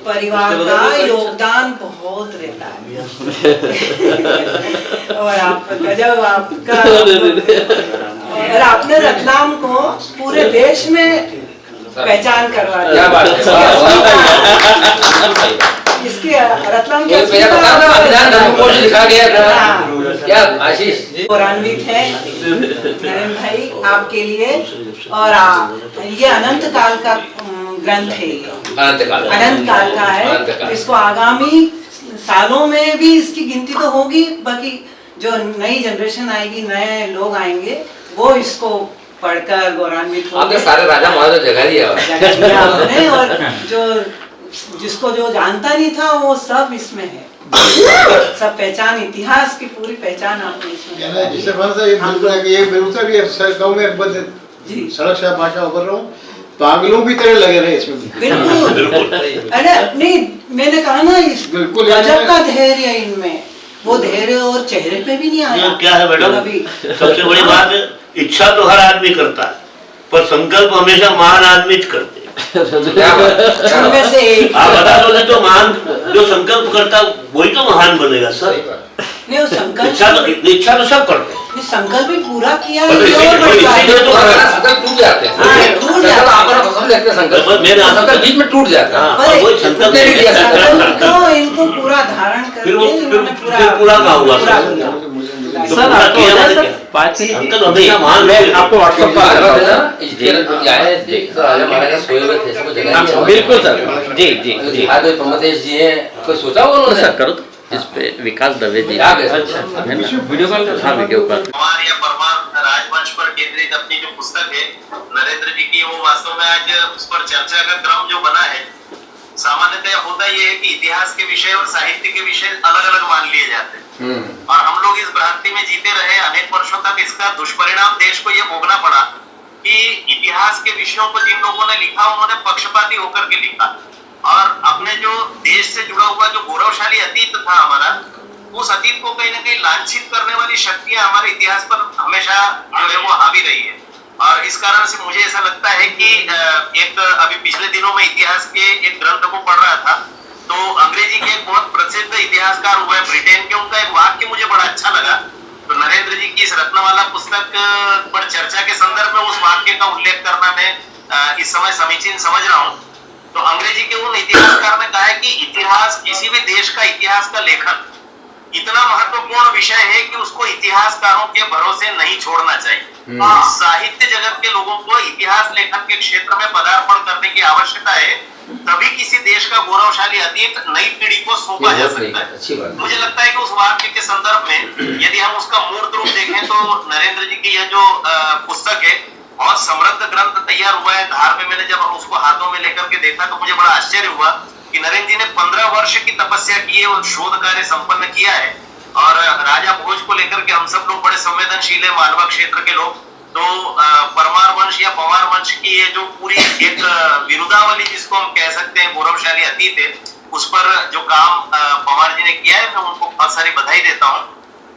परिवार का योगदान बहुत रहता है। और आप गजब आपका, और आपने रतलाम को पूरे देश में पहचान करवा दिया। इसके रतलाम के लिखा गया था क्या आशीष गौरवान्वित है नरेंद्र भाई आपके लिए, और ये अनंत काल का ग्रंथ है, अनंत काल का है। इसको आगामी सालों में भी इसकी गिनती तो होगी, बाकी जो नई जनरेशन आएगी, नए लोग आएंगे, वो इसको पढ़कर गौरवान्वित होंगे। सारे राजा महाराजा जगह दिया आपने, और जो जिसको जो जानता नहीं था वो सब इसमें है, सब पहचान, इतिहास की पूरी पहचान आपने इसमें। जिसे सड़क से भाषा उभर रहा हूँ, पागलों की तरह लगे रहे इसमें। बिल्कुल। अरे नहीं, मैंने कहा ना, इस बिल्कुल गजब का धैर्य है इनमें, वो धैर्य और चेहरे पे भी नहीं आया। क्या है मैडम, सबसे बड़ी बात, इच्छा तो हर आदमी करता है, पर संकल्प हमेशा महान आदमी करते हैं। आप बता दो तो महान जो संकल्प करता वही तो महान बनेगा सर। नहीं, वो संकल्प, इच्छा तो सब करते हैं, संकल्प भी पूरा किया तो संकल्प टूट जाते हैं, संकल्प बीच में टूट जाता है, संकल्प इनको पूरा धारण करके पूरा का हुआ सर। आपको व्हाट्सएप पर बिल्कुल सर। जी जी जी प्रमोदेश जी हैं, कोई सोचा होगा उन्होंने सर करो इस पे विकास दवे जी वीडियो कॉल था, वीडियो कॉल परमार राजवंश पर केंद्रित अपनी जो पुस्तक है नरेंद्र जी की, वो वास्तव में आज उस पर चर्चा का क्रम जो बना है, सामान्यतः होता ये है कि इतिहास के विषय और साहित्य के विषय अलग अलग मान लिए जाते हैं, और हम लोग इस भ्रांति में जीते रहे अनेक वर्षों तक। इसका दुष्परिणाम देश को ये भोगना पड़ा कि इतिहास के विषयों को जिन लोगों ने लिखा उन्होंने पक्षपाती होकर के लिखा, और अपने जो देश से जुड़ा हुआ जो गौरवशाली अतीत था हमारा, उस अतीत को कहीं ना कहीं लांछित करने वाली शक्तियां हमारे इतिहास पर हमेशा जो है वो हावी रही है। और इस कारण से मुझे ऐसा लगता है कि एक अभी पिछले दिनों में इतिहास के एक ग्रंथ को पढ़ रहा था, तो अंग्रेजी के एक बहुत प्रसिद्ध इतिहासकार हुए ब्रिटेन के, उनका एक वाक्य मुझे बड़ा अच्छा लगा। तो नरेंद्र जी की इस रत्नमाला पुस्तक पर चर्चा के संदर्भ में उस वाक्य का उल्लेख करना मैं इस समय समीचीन समझ रहा हूँ। तो अंग्रेजी के उन इतिहासकार ने कहा है कि इतिहास, किसी भी देश का इतिहास का लेखन इतना महत्वपूर्ण विषय है कि उसको इतिहासकारों के भरोसे नहीं छोड़ना चाहिए। साहित्य जगत के लोगों को इतिहास लेखन के क्षेत्र में पदार्पण करने की आवश्यकता है, तभी किसी देश का गौरवशाली अतीत नई पीढ़ी को सौंपा जा सकता है। मुझे लगता है कि उस वाक्य के संदर्भ में यदि हम उसका मूर्त रूप देखें तो नरेंद्र जी की यह जो पुस्तक है, बहुत समृद्ध ग्रंथ तैयार हुआ है। धार में मैंने जब उसको हाथों में लेकर के देखा तो मुझे बड़ा आश्चर्य हुआ कि नरेंद्र जी ने 15 वर्ष की तपस्या की है और शोध कार्य संपन्न किया है। और राजा भोज को लेकर के हम सब लोग बड़े संवेदनशील है, मालवा क्षेत्र के लोग। तो परमार वंश या पवार वंश की ये जो पूरी एक विरुदावली जिसको हम कह सकते हैं गौरवशाली अतीत है, उस पर जो काम पवार जी ने किया है, मैं उनको बहुत सारी बधाई देता हूँ।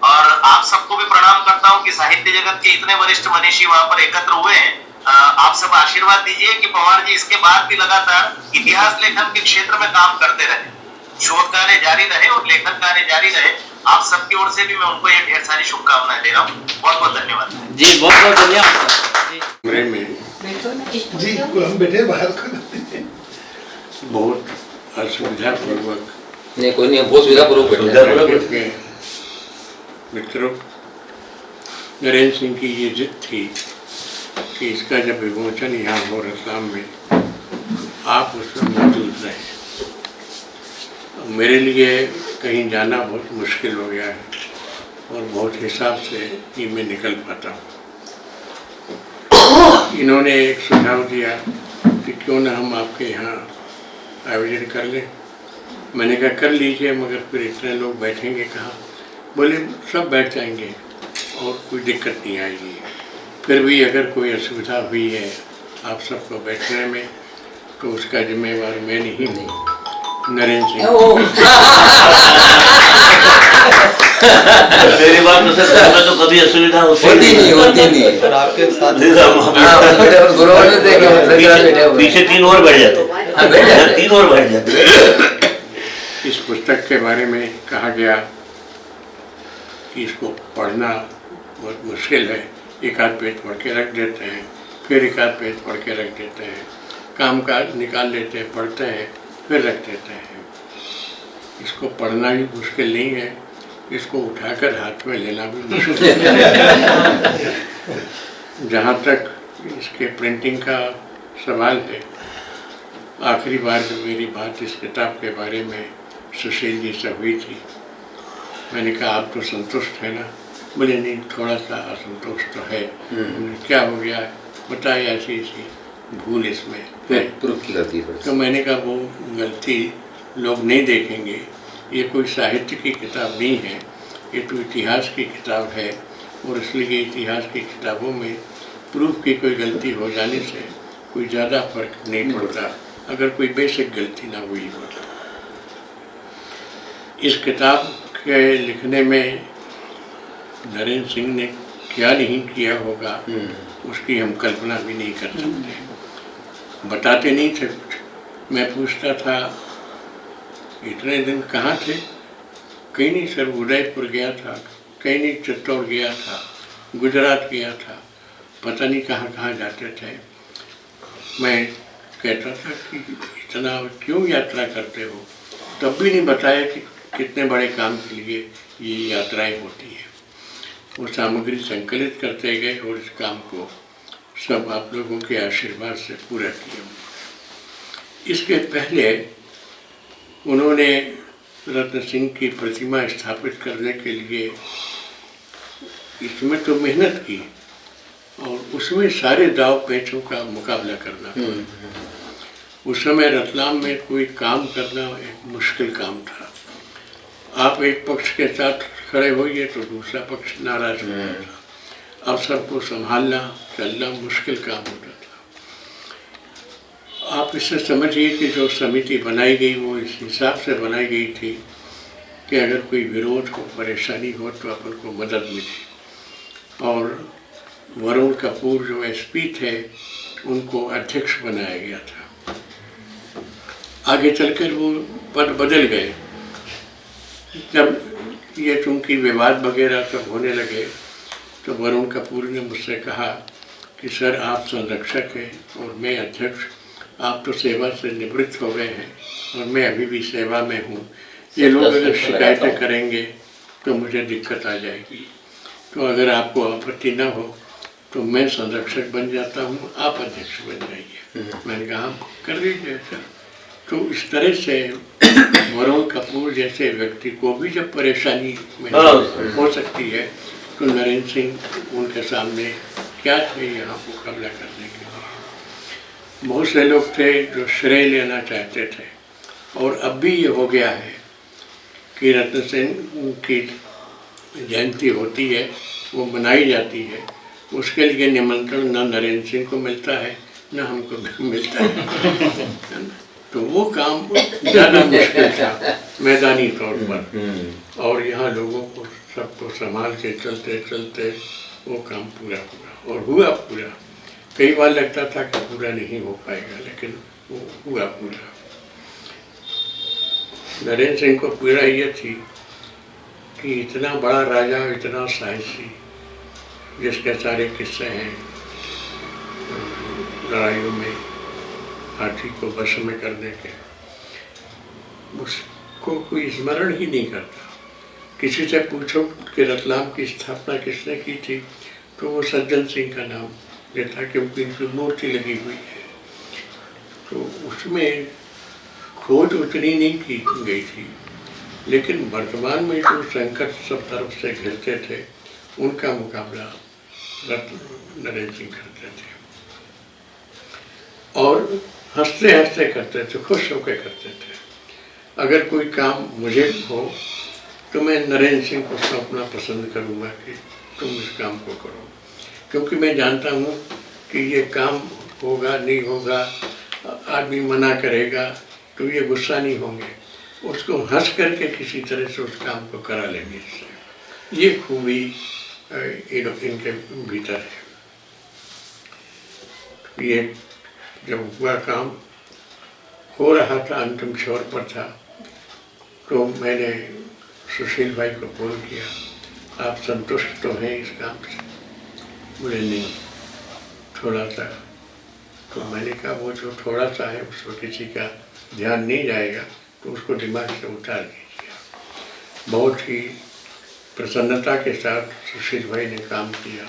और आप सबको भी प्रणाम करता हूँ कि साहित्य जगत के इतने वरिष्ठ मनीषी वहां पर एकत्र हुए हैं। आप सब आशीर्वाद दीजिए कि पवार जी इसके बाद भी लगातार इतिहास लेखन के क्षेत्र में काम करते रहे। शोध कार्य जारी रहे और लेखन कार्य जारी रहे। आप सबकी ओर से भी मैं उनको ये ढेर सारी शुभकामनाएं दे रहा हूँ। बहुत बहुत धन्यवाद जी, बहुत बहुत धन्यवाद जी। जी हम बैठे बाहर बहुत असुविधा पूर्वक नहीं कोई नहीं, बहुत सुविधापूर्वक बैठे। मित्रों, नरेंद्र सिंह की ये जिद थी कि इसका जब विमोचन यहाँ हो रतलाम में, आप उसमें मौजूद रहे। मेरे लिए कहीं जाना बहुत मुश्किल हो गया है और बहुत हिसाब से ही मैं निकल पाता हूँ। इन्होंने एक सुझाव दिया कि क्यों ना हम आपके यहाँ आयोजन कर लें। मैंने कहा कर लीजिए, मगर फिर इतने लोग बैठेंगे कहाँ। बोले सब बैठ जाएंगे और कोई दिक्कत नहीं आएगी। फिर भी अगर कोई असुविधा हुई है आप सबको बैठने में तो उसका जिम्मेवार मैं नहीं हूँ, नरेंद्र सिंह। मेरी बात तो सर में तो कभी असुविधा होती नहीं। और आपके साथ पीछे 3 और बैठ जाते, 3 और बैठ जाते। इस पुस्तक के बारे में कहा गया कि इसको पढ़ना बहुत मुश्किल है। एक आध पेज पढ़ के रख देते हैं, फिर एक आध पेज पढ़ के रख देते हैं, काम काज निकाल लेते हैं, पढ़ते हैं, फिर रख देते हैं। इसको पढ़ना ही मुश्किल नहीं है, इसको उठाकर हाथ में लेना भी मुश्किल है। जहाँ तक इसके प्रिंटिंग का सवाल है, आखिरी बार जब मेरी बात इस किताब के बारे में सुशील जी से हुई थी, मैंने कहा आप तो संतुष्ट है ना? बोले नहीं, थोड़ा सा असंतोष तो है। क्या हो गया? बताया ऐसी ऐसी भूल इसमें है। प्रूफ की गलती है। तो मैंने कहा वो गलती लोग नहीं देखेंगे, ये कोई साहित्य की किताब नहीं है, ये तो इतिहास की किताब है। और इसलिए इतिहास की किताबों में प्रूफ की कोई गलती हो जाने से कोई ज़्यादा फर्क नहीं पड़ता, अगर कोई बेसिक गलती ना हुई हो तो। इस किताब के लिखने में नरेंद्र सिंह ने क्या नहीं किया होगा उसकी हम कल्पना भी नहीं कर सकते। बताते नहीं थे कुछ। मैं पूछता था इतने दिन कहाँ थे? कहीं नहीं सर, उदयपुर गया था, कहीं नहीं चित्तौड़ गया था, गुजरात गया था, पता नहीं कहाँ कहाँ जाते थे। मैं कहता था कि इतना क्यों यात्रा करते हो? तब भी नहीं बताया कि कितने बड़े काम के लिए ये यात्राएं होती हैं। वो सामग्री संकलित करते गए और इस काम को सब आप लोगों के आशीर्वाद से पूरा किया। इसके पहले उन्होंने रत्न सिंह की प्रतिमा स्थापित करने के लिए इसमें तो मेहनत की और उसमें सारे दाव पेचों का मुकाबला करना पड़ा। उस समय रतलाम में कोई काम करना एक मुश्किल काम था। आप एक पक्ष के साथ खड़े होइए तो दूसरा पक्ष नाराज होता था। अब सबको संभालना चलना मुश्किल काम होता था। आप इससे समझिए कि जो समिति बनाई गई वो इस हिसाब से बनाई गई थी कि अगर कोई विरोध हो, परेशानी हो तो अपन को मदद मिले। और वरुण कपूर जो एसपी थे उनको अध्यक्ष बनाया गया था। आगे चलकर वो पद बदल गए। जब ये चूँकि विवाद वगैरह सब होने लगे तो वरुण कपूर ने मुझसे कहा कि सर आप संरक्षक हैं और मैं अध्यक्ष, आप तो सेवा से निवृत्त हो गए हैं और मैं अभी भी सेवा में हूँ। ये लोग अगर शिकायतें करेंगे तो मुझे दिक्कत आ जाएगी, तो अगर आपको आपत्ति ना हो तो मैं संरक्षक बन जाता हूँ, आप अध्यक्ष बन जाइए। मैंने कहा कर लीजिए सर। तो इस तरह से वरुण कपूर जैसे व्यक्ति को भी जब परेशानी में हो सकती है तो नरेंद्र सिंह उनके सामने क्या थे यहाँ मुकाबला करने के लिए। बहुत से लोग थे जो श्रेय लेना चाहते थे और अब भी ये हो गया है कि रत्न सिंह की जयंती होती है, वो मनाई जाती है, उसके लिए निमंत्रण न नरेंद्र सिंह को मिलता है न हमको मिलता है। तो वो काम ज़्यादा मुश्किल था मैदानी तौर पर, और यहाँ लोगों को सबको संभाल के चलते चलते वो काम पूरा हुआ और हुआ पूरा। कई बार लगता था कि पूरा नहीं हो पाएगा, लेकिन वो हुआ पूरा। नरेंद्र सिंह को पीड़ा ये थी कि इतना बड़ा राजा, इतना साहसी, जिसके सारे किस्से हैं लड़ाइयों में हाथी को वश में करने के, उसको कोई स्मरण ही नहीं करता। किसी से पूछो कि रतलाम की स्थापना किसने की थी, तो वो सज्जन सिंह का नाम लेता, क्योंकि उनकी मूर्ति लगी हुई है। तो उसमें खोज उतनी नहीं की गई थी, लेकिन वर्तमान में जो संकट सब तरफ से घिरते थे, उनका मुकाबला नरेंद्र सिंह करते थे और हंसते हंसते करते थे, खुश होकर करते थे। अगर कोई काम मुझे हो तो मैं नरेंद्र सिंह को सौंपना पसंद करूँगा कि तुम इस काम को करो, क्योंकि मैं जानता हूँ कि ये काम होगा नहीं होगा, आदमी मना करेगा तो ये गुस्सा नहीं होंगे, उसको हंस करके किसी तरह से उस काम को करा लेंगे। इससे ये खूबी इनके भीतर है। ये जब हुआ काम हो रहा था, अंतिम छोर पर था, तो मैंने सुशील भाई को फोन किया, आप संतुष्ट तो हैं इस काम से? बोले नहीं, थोड़ा सा। तो मैंने कहा वो जो थोड़ा सा है उसको किसी का ध्यान नहीं जाएगा, तो उसको दिमाग से उतार दीजिए। बहुत ही प्रसन्नता के साथ सुशील भाई ने काम किया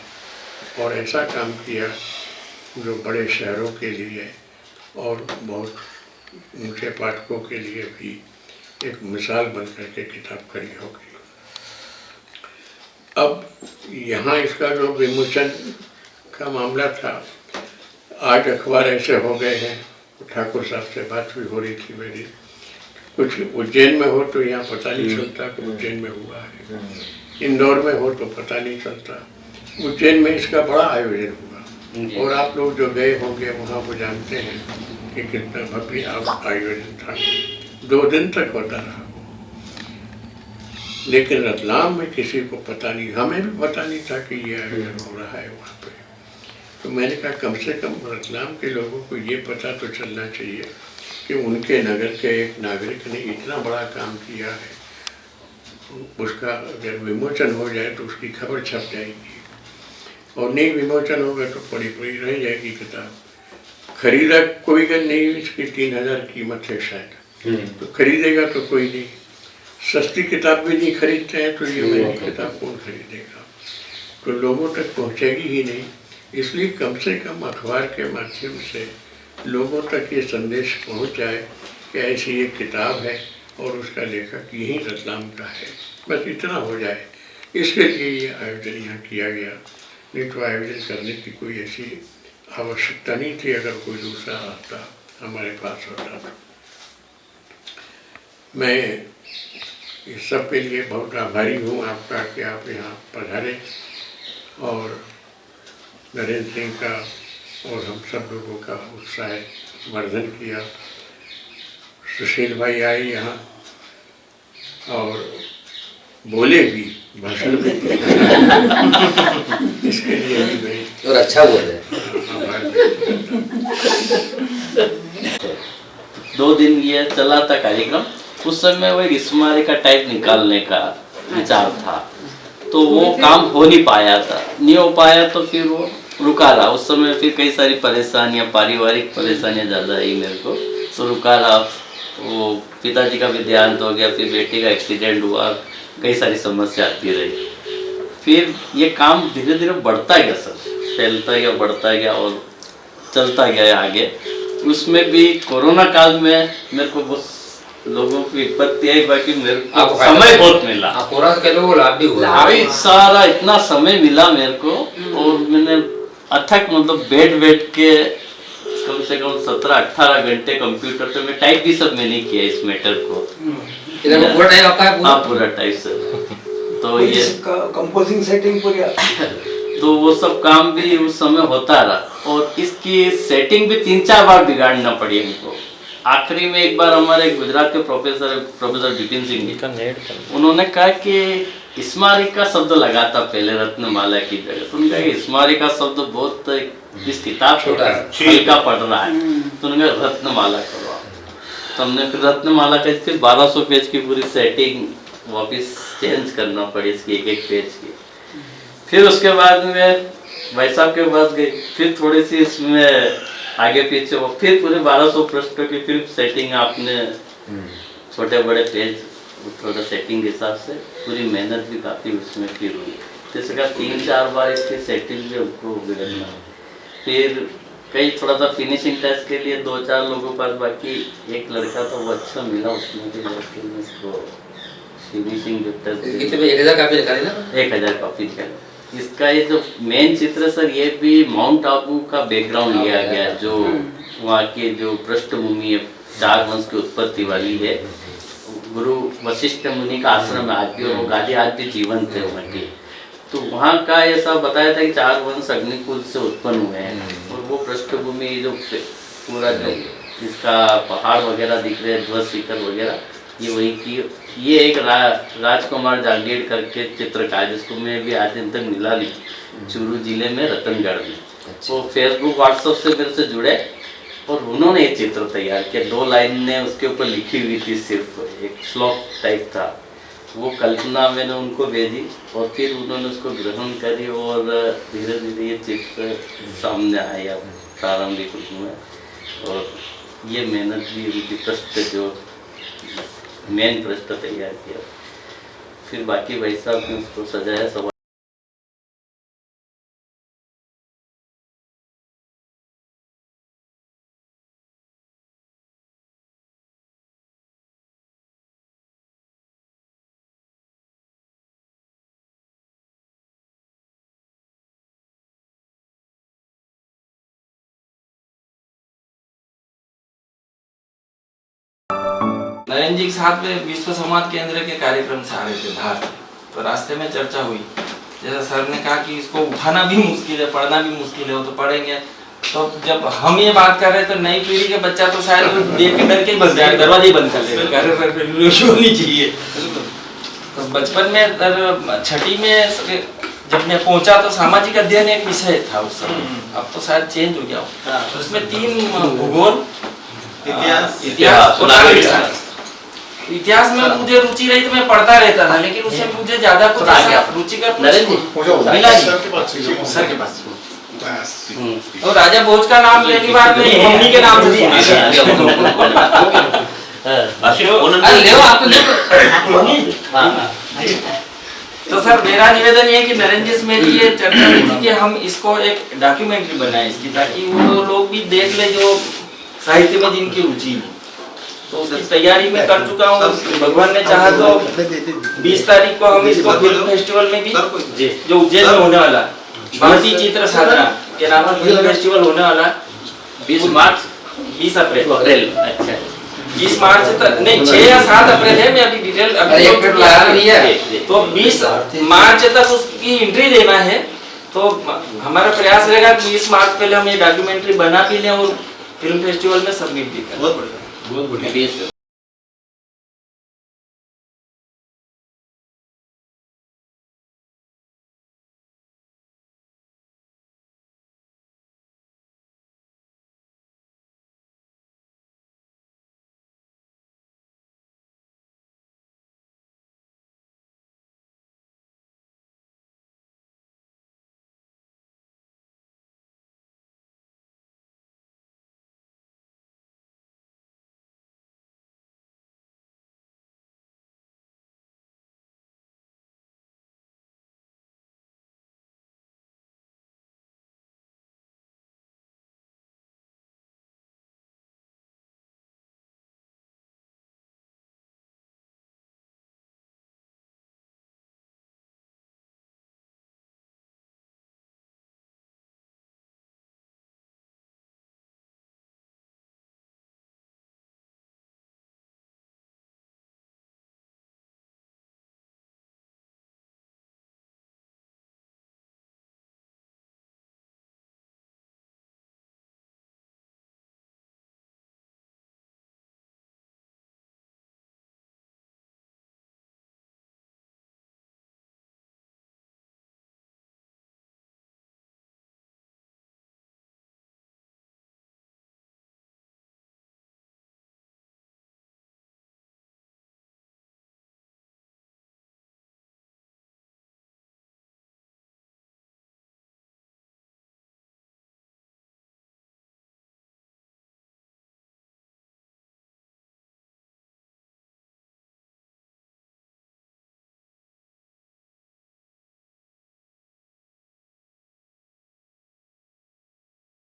और ऐसा काम किया जो बड़े शहरों के लिए और बहुत ऊंचे पाठकों के लिए भी एक मिसाल बन करके किताब खड़ी हो गई। अब यहाँ इसका जो विमोचन का मामला था, आज अखबार ऐसे हो गए हैं, ठाकुर साहब से बात भी हो रही थी मेरी, कुछ उज्जैन में हो तो यहाँ पता नहीं चलता कि उज्जैन में हुआ है, इंदौर में हो तो पता नहीं चलता, उज्जैन में इसका बड़ा आयोजन हुआ और आप लोग जो गए होंगे वहाँ वो जानते हैं कि कितना भव्य आयोजन था। 2 दिन तक होता रहा, लेकिन रतलाम में किसी को पता नहीं, हमें भी पता नहीं था कि ये आयोजन हो रहा है वहाँ पे। तो मैंने कहा कम से कम रतलाम के लोगों को ये पता तो चलना चाहिए कि उनके नगर के एक नागरिक ने इतना बड़ा काम किया है, उसका अगर विमोचन हो जाए तो उसकी खबर छप जाएगी, और नहीं विमोचन होगा तो पड़ी पड़ी रह जाएगी किताब। खरीदा कोई का नहीं, इसकी 3000 कीमत है शायद, तो खरीदेगा तो कोई नहीं। सस्ती किताब भी नहीं खरीदते हैं तो ये महंगी किताब कौन खरीदेगा, तो लोगों तक पहुंचेगी ही नहीं। इसलिए कम से कम अखबार के माध्यम से लोगों तक ये संदेश पहुंच जाए कि ऐसी एक किताब है और उसका लेखक यही रतलाम का है, बस इतना हो जाए। इसके लिए ये आयोजन यहाँ किया गया, नहीं तो आयोजन करने की कोई ऐसी आवश्यकता नहीं थी। अगर कोई दूसरा आता हमारे पास होता तो। मैं इस सब के लिए बहुत आभारी हूँ आपका कि आप यहाँ पधारे और नरेंद्र सिंह का और हम सब लोगों का उत्साह वर्धन किया। सुशील भाई आए यहाँ और बोले भी, भाषण भी इसके लिए भी मैं और अच्छा बोले। आभार व्यक्त करता हूँ। 2 दिन ये चला था कार्यक्रम। उस समय वो स्मारक का टाइप निकालने का विचार था, तो वो काम हो नहीं पाया था, नहीं हो पाया तो फिर वो रुका रहा। उस समय फिर कई सारी परेशानियां, पारिवारिक परेशानियां ज़्यादा आई मेरे को, तो रुका रहा। वो पिताजी का भी देहांत हो गया, फिर बेटे का एक्सीडेंट हुआ, कई सारी समस्या आती रही। फिर ये काम धीरे धीरे बढ़ता गया, सर फैलता गया, बढ़ता गया और चलता गया आगे। उसमें भी कोरोना काल में मेरे को बहुत लोगों की विपत्ति आई, बाकी मेरे को समय बहुत मिला। कोरोना के लोगों को लाभ भी हुआ, भाई सारा इतना समय मिला मेरे को, और मैंने अथक मतलब बैठ के कम से कम 17-18 घंटे कंप्यूटर पे मैं टाइप भी सब मैंने किया इस मैटर को। पूरा टाइम आपका है? हाँ पूरा टाइप सर। तो ये कंपोजिंग सेटिंग पूरी तो वो सब काम भी उस समय होता रहा, और इसकी सेटिंग भी 3-4 बार बिगाड़ना पड़ी हमको। आखिरी में एक बार हमारे गुजरात के प्रोफेसर विपिन सिंह जी, उन्होंने कहा कि स्मारिका शब्द लगाता पहले रत्नमाला की जगह, तो उन्होंने कहा स्मारिका शब्द बहुत इस किताब हल्का पड़ रहा है, तो उन्होंने रत्नमाला करो। तो हमने फिर रत्नमाला का फिर 1200 पेज की पूरी सेटिंग वापस चेंज करना पड़ी इसकी, एक एक पेज की। फिर उसके बाद में भाई साहब के पास गई, फिर थोड़ी सी इसमें आगे पीछे वो फिर पूरे 1200 पृष्ठों की फिर सेटिंग आपने छोटे बड़े पेज थोड़ा सेटिंग के हिसाब से पूरी मेहनत भी काफ़ी उसमें फिर हुई। तो इसका 3-4 बार इसकी सेटिंग भी हमको बिगड़ना, फिर कई थोड़ा सा फिनिशिंग टच के लिए 2-4 लोगों पास, बाकी एक लड़का तो वो अच्छा मिला उसमें भी इसको फिनिशिंग जो टच 1000 कापी निकाली ना, 1000 कॉपी निकाली। इसका ये जो मेन चित्र सर ये भी माउंट आबू का बैकग्राउंड लिया गया है, जो वहाँ की जो पृष्ठभूमि है 4 वंश की उत्पत्ति वाली है। गुरु वशिष्ठ मुनि का आश्रम है आज भी, और वो गादी आज भी जीवंत है वहाँ की। तो वहाँ का ऐसा बताया था कि 4 वंश अग्निकुल से उत्पन्न हुए हैं, और वो पृष्ठभूमि जो पूरा जो इसका पहाड़ वगैरह दिख रहे हैं, ध्वज शिखर वगैरह, ये वही की। ये एक राजकुमार जागीर करके चित्रकार जिसको मैं भी आज दिन तक मिला नहीं, चूरू जिले में रतनगढ़ में। वो फेसबुक व्हाट्सएप से मेरे से जुड़े और उन्होंने ये चित्र तैयार किया। 2 लाइन ने उसके ऊपर लिखी हुई थी, सिर्फ एक श्लोक टाइप था। वो कल्पना मैंने उनको भेजी और फिर उन्होंने उसको ग्रहण करी और धीरे धीरे ये चित्र सामने आया प्रारंभिक रूप में। और ये मेहनत भी उनकी पृष्ठ जो मेन पृष्ठ तैयार किया, फिर बाकी भाई साहब ने उसको सजाया सब। नरेंद्र जी के साथ में विश्व संवाद केंद्र के कार्यक्रम से आ रहे थे धार से, तो रास्ते में चर्चा हुई। जैसा सर ने कहा कि इसको उठाना भी मुश्किल है, पढ़ना भी मुश्किल है, वो तो पढ़ेंगे। तो जब हम ये बात कर रहे तो नई पीढ़ी के बच्चा तो शायद देख के डर के ही बंद जाए, दरवाजे ही बंद कर लेगा, नहीं चाहिए। तो बचपन में 6ठी में जब मैं पहुंचा तो सामाजिक अध्ययन एक विषय था उस समय, अब तो शायद चेंज हो गया हो। तो उसमें 3 भूगोल, इतिहास और नागरिक शास्त्र। इतिहास में मुझे रुचि रही तो मैं पढ़ता रहता था, लेकिन उसमें मुझे ज्यादा कुछ रुचि का मिला नहीं। सर के पास तो राजा भोज का नाम लेने बाद में मम्मी के नाम से तो सर मेरा निवेदन ये है कि नरेंद्र जी से मेरी ये चर्चा हुई थी कि हम इसको एक डॉक्यूमेंट्री बनाए इसकी, ताकि वो लोग भी देख ले जो साहित्य में जिनकी रुचि है। तो उसकी तैयारी में कर चुका हूँ। भगवान ने चाहा तो 20 तारीख को हम इसको फिल्म फेस्टिवल में भी, जो उज्जैन में होने वाला भारतीय चित्र साधना के नाम पर फिल्म फेस्टिवल होने वाला 20 अप्रैल अच्छा 20 मार्च तक नहीं 6 या 7 अप्रैल है, मैं अभी डिटेल तो 20 मार्च तक उसकी एंट्री देना है। तो हमारा प्रयास रहेगा कि 20 मार्च पहले हम ये डॉक्यूमेंट्री बना भी लें और फिल्म फेस्टिवल में सबमिट भी करें। बहुत बढ़िया।